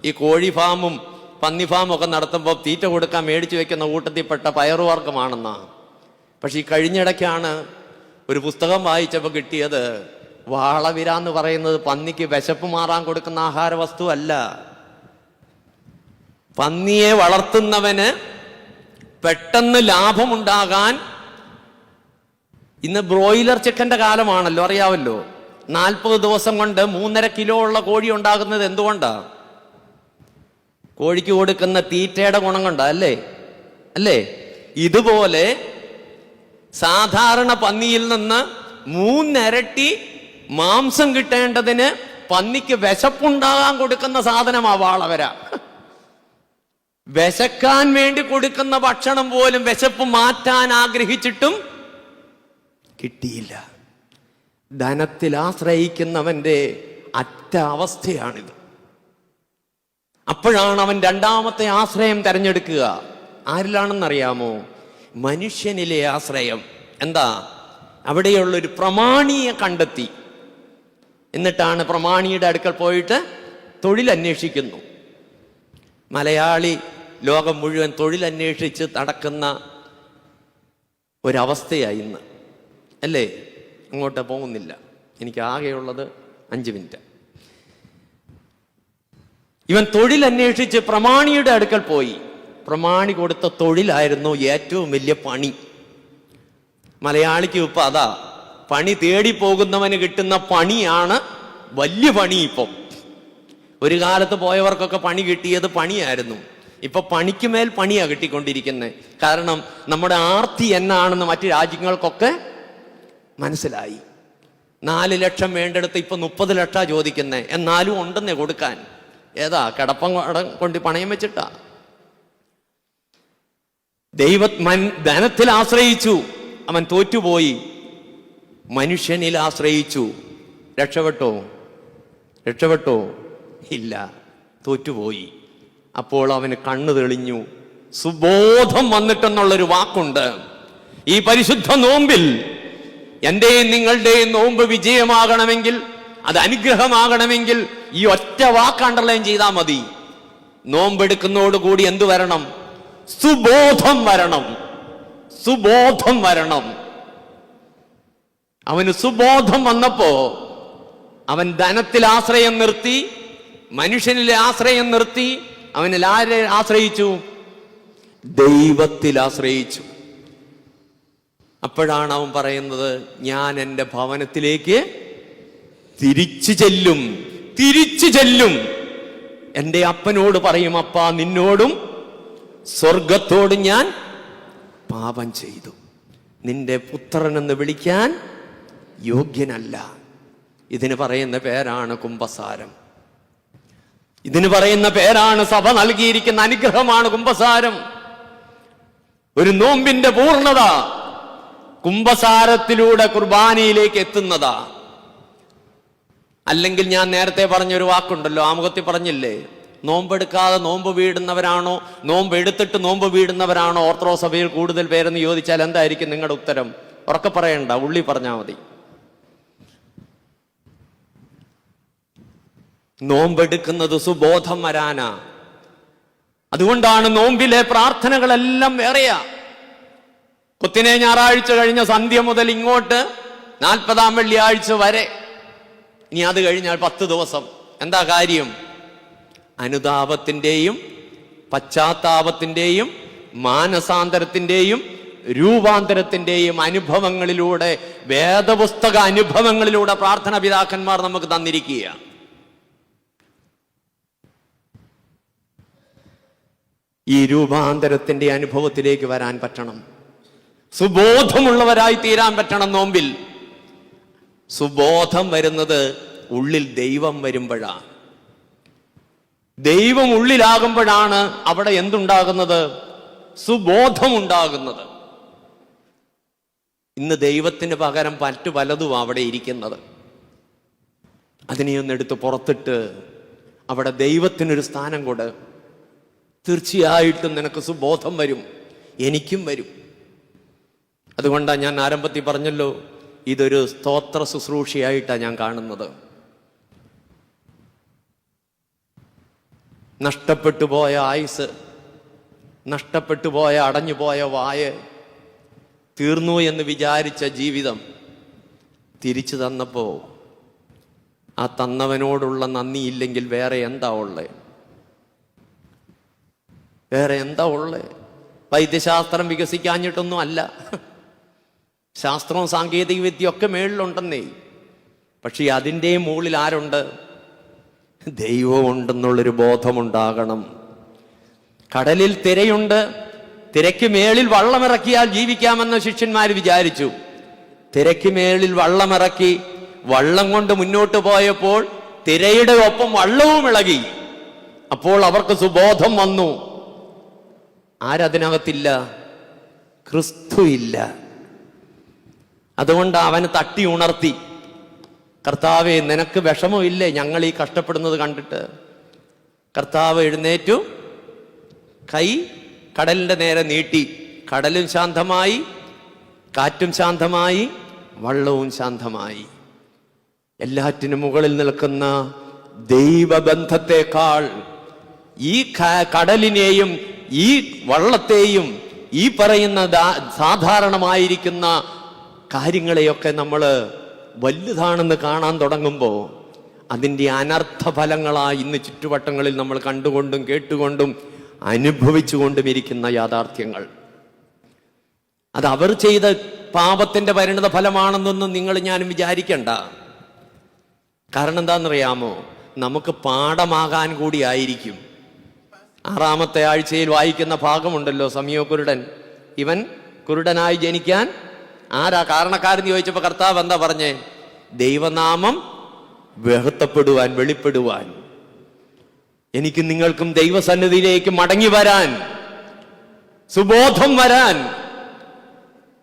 ഈ കോഴി ഫാമും പന്നി ഫാമും ഒക്കെ നടത്തുമ്പോൾ തീറ്റ കൊടുക്കാൻ മേടിച്ചു വെക്കുന്ന കൂട്ടത്തിൽപ്പെട്ട പയറുവർഗ്ഗമാണെന്നാ. പക്ഷെ ഈ കഴിഞ്ഞിടയ്ക്കാണ് ഒരു പുസ്തകം വായിച്ചപ്പോൾ കിട്ടിയത്, വാളവിര എന്ന് പറയുന്നത് പന്നിക്ക് വിശപ്പ് മാറാൻ കൊടുക്കുന്ന ആഹാര വസ്തു അല്ല. പന്നിയെ വളർത്തുന്നവന് പെട്ടെന്ന് ലാഭമുണ്ടാകാൻ, ഇന്ന് ബ്രോയിലർ ചിക്കന്റെ കാലമാണല്ലോ, അറിയാമല്ലോ. 40 ദിവസം കൊണ്ട് 3.5 കിലോ ഉള്ള കോഴി ഉണ്ടാകുന്നത് എന്തുകൊണ്ടാ? കോഴിക്ക് കൊടുക്കുന്ന തീറ്റയുടെ ഗുണം കൊണ്ടാ, അല്ലേ? ഇതുപോലെ സാധാരണ പന്നിയിൽ നിന്ന് 3 ഇരട്ടി മാംസം കിട്ടേണ്ടതിന് പന്നിക്ക് വിശപ്പുണ്ടാകാൻ കൊടുക്കുന്ന സാധനമാ വാളവര. വിശക്കാൻ വേണ്ടി കൊടുക്കുന്ന ഭക്ഷണം പോലും വിശപ്പ് മാറ്റാൻ ആഗ്രഹിച്ചിട്ടും കിട്ടിയില്ല. ധനത്തിൽ ആശ്രയിക്കുന്നവന്റെ അറ്റ അവസ്ഥയാണിത്. അപ്പോഴാണ് അവൻ രണ്ടാമത്തെ ആശ്രയം തെരഞ്ഞെടുക്കുക. ആരിലാണെന്നറിയാമോ? മനുഷ്യനിലെ ആശ്രയം. എന്താ? അവിടെയുള്ളൊരു പ്രമാണിയെ കണ്ടെത്തി. എന്നിട്ടാണ് പ്രമാണിയുടെ അടുക്കൽ പോയിട്ട് തൊഴിലന്വേഷിക്കുന്നു. മലയാളി ലോകം മുഴുവൻ തൊഴിലന്വേഷിച്ച് നടക്കുന്ന ഒരവസ്ഥയായി ഇന്ന്, അല്ലേ? അങ്ങോട്ട് പോകുന്നില്ല. എനിക്ക് ആകെയുള്ളത് 5 മിനിറ്റ്. ഇവൻ തൊഴിലന്വേഷിച്ച് പ്രമാണിയുടെ അടുക്കൽ പോയി. പ്രമാണി കൊടുത്ത തൊഴിലായിരുന്നു ഏറ്റവും വലിയ പണി. മലയാളിക്ക് ഇപ്പം അതാ, പണി തേടി പോകുന്നവന് കിട്ടുന്ന പണിയാണ് വലിയ പണി. ഇപ്പം ഒരു കാലത്ത് പോയവർക്കൊക്കെ പണി കിട്ടിയത് പണിയായിരുന്നു. ഇപ്പൊ പണിക്ക് മേൽ പണിയാ കിട്ടിക്കൊണ്ടിരിക്കുന്നത്. കാരണം നമ്മുടെ ആർത്തി എന്നാണെന്ന് മറ്റു രാജ്യങ്ങൾക്കൊക്കെ മനസ്സിലായി. 4 ലക്ഷം വേണ്ടെടുത്ത് ഇപ്പൊ 30 ലക്ഷം ചോദിക്കുന്നേ. എന്നാലും ഉണ്ടെന്നേ കൊടുക്കാൻ. ഏതാ കിടപ്പം കൊണ്ട് പണയം വെച്ചിട്ടാ. ധനത്തിൽ ആശ്രയിച്ചു, അവൻ തോറ്റുപോയി. മനുഷ്യനിൽ ആശ്രയിച്ചു, രക്ഷപ്പെട്ടോ? ഇല്ല, തോറ്റുപോയി. അപ്പോൾ അവന് കണ്ണു തെളിഞ്ഞു, സുബോധം വന്നിട്ടെന്നുള്ളൊരു വാക്കുണ്ട്. ഈ പരിശുദ്ധ നോമ്പിൽ എന്റെയും നിങ്ങളുടെയും നോമ്പ് വിജയമാകണമെങ്കിൽ, അത് അനുഗ്രഹമാകണമെങ്കിൽ ഈ ഒറ്റ വാക്ക് അണ്ടർലൈൻ ചെയ്താൽ മതി. നോമ്പെടുക്കുന്നതോടുകൂടി എന്തു വരണം? സുബോധം വരണം. അവന് സുബോധം വന്നപ്പോ അവൻ ധനത്തിൽ ആശ്രയം നിർത്തി, മനുഷ്യനിലെ ആശ്രയം നിർത്തി. അവനിൽ ആരെ ആശ്രയിച്ചു? ദൈവത്തിൽ ആശ്രയിച്ചു. അപ്പോഴാണ് അവൻ പറയുന്നത്, ഞാൻ എൻ്റെ ഭവനത്തിലേക്ക് തിരിച്ചു ചെല്ലും. എൻ്റെ അപ്പനോട് പറയും, അപ്പാ, നിന്നോടും സ്വർഗത്തോടും ഞാൻ പാപം ചെയ്തു, നിന്റെ പുത്രനെന്ന് വിളിക്കാൻ യോഗ്യനല്ല. ഇതിന് പറയുന്ന പേരാണ് കുമ്പസാരം. ഇതിന് പറയുന്ന പേരാണ്, സഭ നൽകിയിരിക്കുന്ന അനുഗ്രഹമാണ് കുമ്പസാരം. ഒരു നോമ്പിന്റെ പൂർണ്ണത കുമ്പസാരത്തിലൂടെ കുർബാനയിലേക്ക് എത്തുന്നതാ. അല്ലെങ്കിൽ ഞാൻ നേരത്തെ പറഞ്ഞൊരു വാക്കുണ്ടല്ലോ, ആമുഖത്തിൽ പറഞ്ഞില്ലേ, നോമ്പെടുക്കാതെ നോമ്പ് വീടുന്നവരാണോ, നോമ്പെടുത്തിട്ട് നോമ്പ് വീടുന്നവരാണോ ഓർത്തഡോക്സ് സഭയിൽ കൂടുതൽ പേരെന്ന് ചോദിച്ചാൽ എന്തായിരിക്കും നിങ്ങളുടെ ഉത്തരം? ഉറക്കെ പറയണ്ട, ഉള്ളി പറഞ്ഞാൽ മതി. നോമ്പെടുക്കുന്നത് സുബോധം വരാനാ. അതുകൊണ്ടാണ് നോമ്പിലെ പ്രാർത്ഥനകളെല്ലാം വേറെയാ. കുത്തിനെ ഞായറാഴ്ച കഴിഞ്ഞ സന്ധ്യ മുതൽ ഇങ്ങോട്ട് 40-ാം വെള്ളിയാഴ്ച വരെ, ഇനി അത് കഴിഞ്ഞാൽ 10 ദിവസം. എന്താ കാര്യം? അനുതാപത്തിന്റെയും പശ്ചാത്താപത്തിന്റെയും മാനസാന്തരത്തിന്റെയും രൂപാന്തരത്തിന്റെയും അനുഭവങ്ങളിലൂടെ, വേദപുസ്തക അനുഭവങ്ങളിലൂടെ പ്രാർത്ഥന പിതാക്കന്മാർ നമുക്ക് തന്നിരിക്കുക. ഈ രൂപാന്തരത്തിന്റെ അനുഭവത്തിലേക്ക് വരാൻ പറ്റണം, സുബോധമുള്ളവരായി തീരാൻ പറ്റണം. നോമ്പിൽ സുബോധം വരുന്നത് ഉള്ളിൽ ദൈവം വരുമ്പോഴാണ്. ദൈവം ഉള്ളിലാകുമ്പോഴാണ് അവിടെ എന്തുണ്ടാകുന്നത്? സുബോധമുണ്ടാകുന്നത്. ഇന്ന് ദൈവത്തിന് പകരം മറ്റു പലതും അവിടെ ഇരിക്കുന്നത്. അതിനെയൊന്നെടുത്ത് പുറത്തിട്ട് അവിടെ ദൈവത്തിനൊരു സ്ഥാനം കൊട്. തീർച്ചയായിട്ടും നിനക്ക് സുബോധം വരും, എനിക്കും വരും. അതുകൊണ്ടാണ് ഞാൻ ആരംഭത്തിൽ പറഞ്ഞല്ലോ, ഇതൊരു സ്തോത്ര ശുശ്രൂഷയായിട്ടാണ് ഞാൻ കാണുന്നത്. നഷ്ടപ്പെട്ടു പോയ ആയുസ്, നഷ്ടപ്പെട്ടു പോയ, അടഞ്ഞുപോയ വായ, തീർന്നു എന്ന് വിചാരിച്ച ജീവിതം തിരിച്ചു തന്നപ്പോ ആ തന്നവനോടുള്ള നന്ദിയില്ലെങ്കിൽ വേറെ എന്താ ഉള്ളേ? വൈദ്യശാസ്ത്രം വികസിക്കാഞ്ഞിട്ടൊന്നും അല്ല. ശാസ്ത്രവും സാങ്കേതിക വിദ്യയൊക്കെ മേളിലുണ്ടെന്നേ. പക്ഷെ അതിൻ്റെ മുകളിൽ ആരുണ്ട്? ദൈവമുണ്ടെന്നുള്ളൊരു ബോധമുണ്ടാകണം. കടലിൽ തിരയുണ്ട്, തിരക്ക് മേളിൽ വള്ളമിറക്കിയാൽ ജീവിക്കാമെന്ന് ശിഷ്യന്മാർ വിചാരിച്ചു. തിരക്ക് മേളിൽ വള്ളമിറക്കി വള്ളം കൊണ്ട് മുന്നോട്ട് പോയപ്പോൾ തിരയുടെ ഒപ്പം വള്ളവും ഇളകി. അപ്പോൾ അവർക്ക് സുബോധം വന്നു. ആരതിനകത്തില്ല? ക്രിസ്തു ഇല്ല. അതുകൊണ്ട് അവന് തട്ടി ഉണർത്തി, കർത്താവേ, നിനക്ക് വിഷമമില്ലേ ഞങ്ങൾ ഈ കഷ്ടപ്പെടുന്നത് കണ്ടിട്ട്? കർത്താവ് എഴുന്നേറ്റു, കൈ കടലിന്റെ നേരെ നീട്ടി. കടലും ശാന്തമായി, കാറ്റും ശാന്തമായി, വള്ളവും ശാന്തമായി. എല്ലാറ്റിനും മുകളിൽ നിൽക്കുന്ന ദൈവബന്ധത്തെക്കാൾ ഈ കടലിനെയും ഈ വള്ളത്തെയും ഈ പറയുന്ന സാധാരണമായിരിക്കുന്ന കാര്യങ്ങളെയൊക്കെ നമ്മൾ വലുതാണെന്ന് കാണാൻ തുടങ്ങുമ്പോൾ അതിൻ്റെ അനർത്ഥ ഫലങ്ങളായി ഇന്ന് ചുറ്റുവട്ടങ്ങളിൽ നമ്മൾ കണ്ടുകൊണ്ടും കേട്ടുകൊണ്ടും അനുഭവിച്ചുകൊണ്ടും ഇരിക്കുന്ന യാഥാർത്ഥ്യങ്ങൾ. അത് അവർ ചെയ്ത പാപത്തിന്റെ പരിണത ഫലമാണെന്നൊന്നും നിങ്ങൾ ഞാനും വിചാരിക്കണ്ട. കാരണം എന്താണെന്നറിയാമോ? നമുക്ക് പാഠമാകാൻ കൂടി ആയിരിക്കും. 6-ാമത്തെ ആഴ്ചയിൽ വായിക്കുന്ന ഭാഗമുണ്ടല്ലോ, സമയോ കുരുടൻ. ഇവൻ കുരുടനായി ജനിക്കാൻ ആരാ കാരണക്കാരെന്ന് ചോദിച്ചപ്പോൾ കർത്താവ് എന്താ പറഞ്ഞേ? ദൈവനാമം വെളുത്തപ്പെടുവാൻ, വെളിപ്പെടുവാൻ, എനിക്ക് നിങ്ങൾക്കും ദൈവസന്നിധിയിലേക്ക് മടങ്ങി വരാൻ, സുബോധം വരാൻ,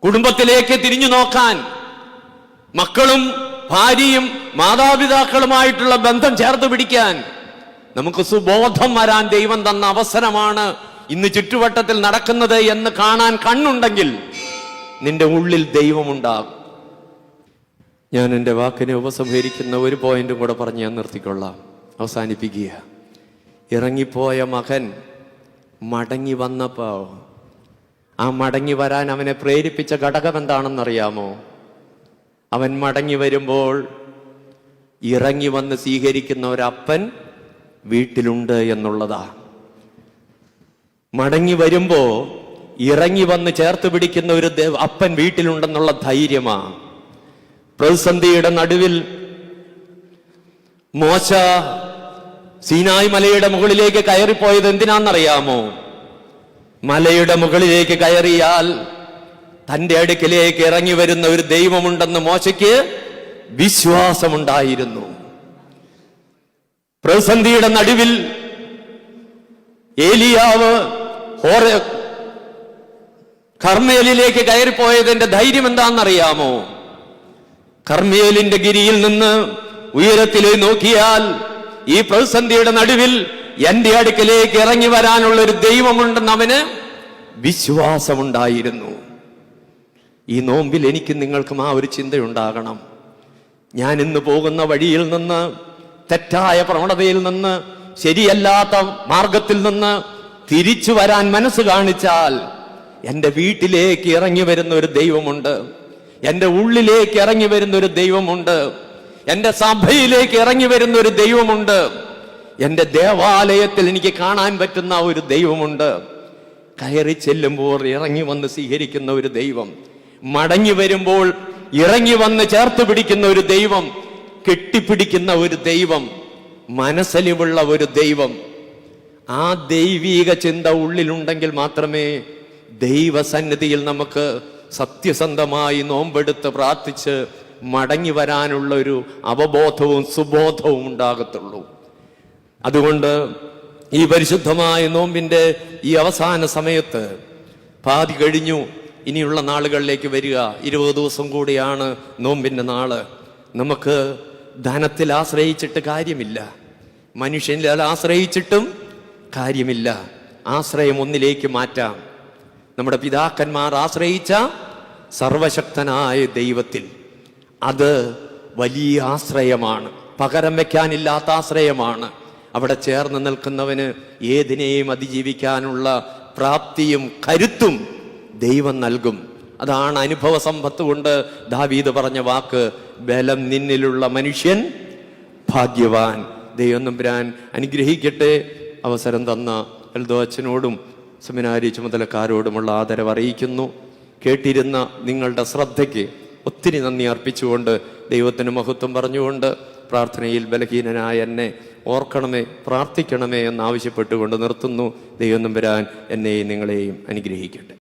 കുടുംബത്തിലേക്ക് തിരിഞ്ഞു നോക്കാൻ, മക്കളും ഭാര്യയും മാതാപിതാക്കളുമായിട്ടുള്ള ബന്ധം ചേർത്ത് പിടിക്കാൻ, നമുക്ക് സുബോധം വരാൻ ദൈവം തന്ന അവസരമാണ് ഇന്ന് ചുറ്റുവട്ടത്തിൽ നടക്കുന്നത് എന്ന് കാണാൻ കണ്ണുണ്ടെങ്കിൽ നിന്റെ ഉള്ളിൽ ദൈവമുണ്ടാകും. ഞാൻ എൻ്റെ വാക്കിനെ ഉപസംഹരിക്കുന്ന ഒരു പോയിന്റും കൂടെ പറഞ്ഞ് ഞാൻ നിർത്തിക്കൊള്ളാം, അവസാനിപ്പിക്കുക. ഇറങ്ങിപ്പോയ മകൻ മടങ്ങി വന്നപ്പോ ആ മടങ്ങി വരാൻ അവനെ പ്രേരിപ്പിച്ച ഘടകം എന്താണെന്നറിയാമോ? അവൻ മടങ്ങി വരുമ്പോൾ ഇറങ്ങി വന്ന് സ്വീകരിക്കുന്ന ഒരപ്പൻ വീട്ടിലുണ്ട് എന്നുള്ളതാ. മടങ്ങി വരുമ്പോ ഇറങ്ങി വന്ന് ചേർത്ത് പിടിക്കുന്ന ഒരു അപ്പൻ വീട്ടിലുണ്ടെന്നുള്ള ധൈര്യമാ. പ്രതിസന്ധിയുടെ നടുവിൽ മോശ സീനായ് മലയുടെ മുകളിലേക്ക് കയറിപ്പോയത് എന്തിനാണെന്നറിയാമോ? മലയുടെ മുകളിലേക്ക് കയറിയാൽ തന്റെ അടുക്കിലേക്ക് ഇറങ്ങി വരുന്ന ഒരു ദൈവമുണ്ടെന്ന് മോശയ്ക്ക് വിശ്വാസമുണ്ടായിരുന്നു. പ്രതിസന്ധിയുടെ നടുവിൽ ഏലിയാവ് കർമ്മേലിലേക്ക് കയറിപ്പോയതിന്റെ ധൈര്യം എന്താണെന്നറിയാമോ? കർമ്മേലിന്റെ ഗിരിയിൽ നിന്ന് ഉയരത്തിലേക്ക് നോക്കിയാൽ ഈ പ്രതിസന്ധിയുടെ നടുവിൽ എന്റെ അടുക്കലേക്ക് ഇറങ്ങി വരാനുള്ള ഒരു ദൈവമുണ്ടെന്ന് അവന് വിശ്വാസമുണ്ടായിരുന്നു. ഈ നോമ്പിൽ എനിക്ക് നിങ്ങൾക്കും ആ ഒരു ചിന്തയുണ്ടാകണം. ഞാൻ ഇന്ന് പോകുന്ന വഴിയിൽ നിന്ന്, തെറ്റായ പ്രവണതയിൽ നിന്ന്, ശരിയല്ലാത്ത മാർഗത്തിൽ നിന്ന് തിരിച്ചു വരാൻ മനസ്സ് കാണിച്ചാൽ എൻ്റെ വീട്ടിലേക്ക് ഇറങ്ങി വരുന്ന ഒരു ദൈവമുണ്ട്, എൻ്റെ ഉള്ളിലേക്ക് ഇറങ്ങി വരുന്ന ഒരു ദൈവമുണ്ട്, എൻ്റെ സഭയിലേക്ക് ഇറങ്ങി വരുന്ന ഒരു ദൈവമുണ്ട്, എൻ്റെ ദേവാലയത്തിൽ എനിക്ക് കാണാൻ പറ്റുന്ന ഒരു ദൈവമുണ്ട്. കയറി ചെല്ലുമ്പോൾ ഇറങ്ങി വന്ന് സ്വീകരിക്കുന്ന ഒരു ദൈവം, മടങ്ങി വരുമ്പോൾ ഇറങ്ങി വന്ന് ചേർത്ത് പിടിക്കുന്ന ഒരു ദൈവം, കെട്ടിപ്പിടിക്കുന്ന ഒരു ദൈവം, മനസ്സലിവുള്ള ഒരു ദൈവം. ആ ദൈവീക ചിന്ത ഉള്ളിലുണ്ടെങ്കിൽ മാത്രമേ ദൈവസന്നിധിയിൽ നമുക്ക് സത്യസന്ധമായി നോമ്പെടുത്ത് പ്രാർത്ഥിച്ച് മടങ്ങി വരാനുള്ള ഒരു അവബോധവും സുബോധവും ഉണ്ടാകത്തുള്ളൂ. അതുകൊണ്ട് ഈ പരിശുദ്ധമായ നോമ്പിന്റെ ഈ അവസാന സമയത്ത് പാതി കഴിഞ്ഞു, ഇനിയുള്ള നാളുകളിലേക്ക് വരിക. 20 ദിവസം കൂടിയാണ് നോമ്പിന്റെ നാള്. നമുക്ക് ധനത്തിൽ ആശ്രയിച്ചിട്ട് കാര്യമില്ല, മനുഷ്യനിൽ ആശ്രയിച്ചിട്ടും കാര്യമില്ല. ആശ്രയം ഒന്നിലേക്ക് മാറ്റാം. നമ്മുടെ പിതാക്കന്മാർ ആശ്രയിച്ച സർവശക്തനായ ദൈവത്തിൽ. അത് വലിയ ആശ്രയമാണ്, പകരം വെക്കാനില്ലാത്ത ആശ്രയമാണ്. അവിടെ ചേർന്ന് നിൽക്കുന്നവന് ഏതിനെയും അതിജീവിക്കാനുള്ള പ്രാപ്തിയും കരുത്തും ദൈവം നൽകും. അതാണ് അനുഭവ സമ്പത്ത് കൊണ്ട് ദാവീദ് പറഞ്ഞ വാക്ക്, ബലം നിന്നിലുള്ള മനുഷ്യൻ ഭാഗ്യവാൻ. ദൈവം തമ്പുരാൻ അനുഗ്രഹിക്കട്ടെ. അവസരം തന്ന എൽദോ അച്ഛനോടും സെമിനാരി ചുമതലക്കാരോടുമുള്ള ആദരവ് അറിയിക്കുന്നു. കേട്ടിരുന്ന നിങ്ങളുടെ ശ്രദ്ധയ്ക്ക് ഒത്തിരി നന്ദി അർപ്പിച്ചുകൊണ്ട് ദൈവത്തിന് മഹത്വം പറഞ്ഞുകൊണ്ട് പ്രാർത്ഥനയിൽ ബലഹീനനായ എന്നെ ഓർക്കണമേ, പ്രാർത്ഥിക്കണമേ എന്നാവശ്യപ്പെട്ടുകൊണ്ട് നിർത്തുന്നു. ദൈവം തമ്പുരാൻ എന്നെയും നിങ്ങളെയും അനുഗ്രഹിക്കട്ടെ.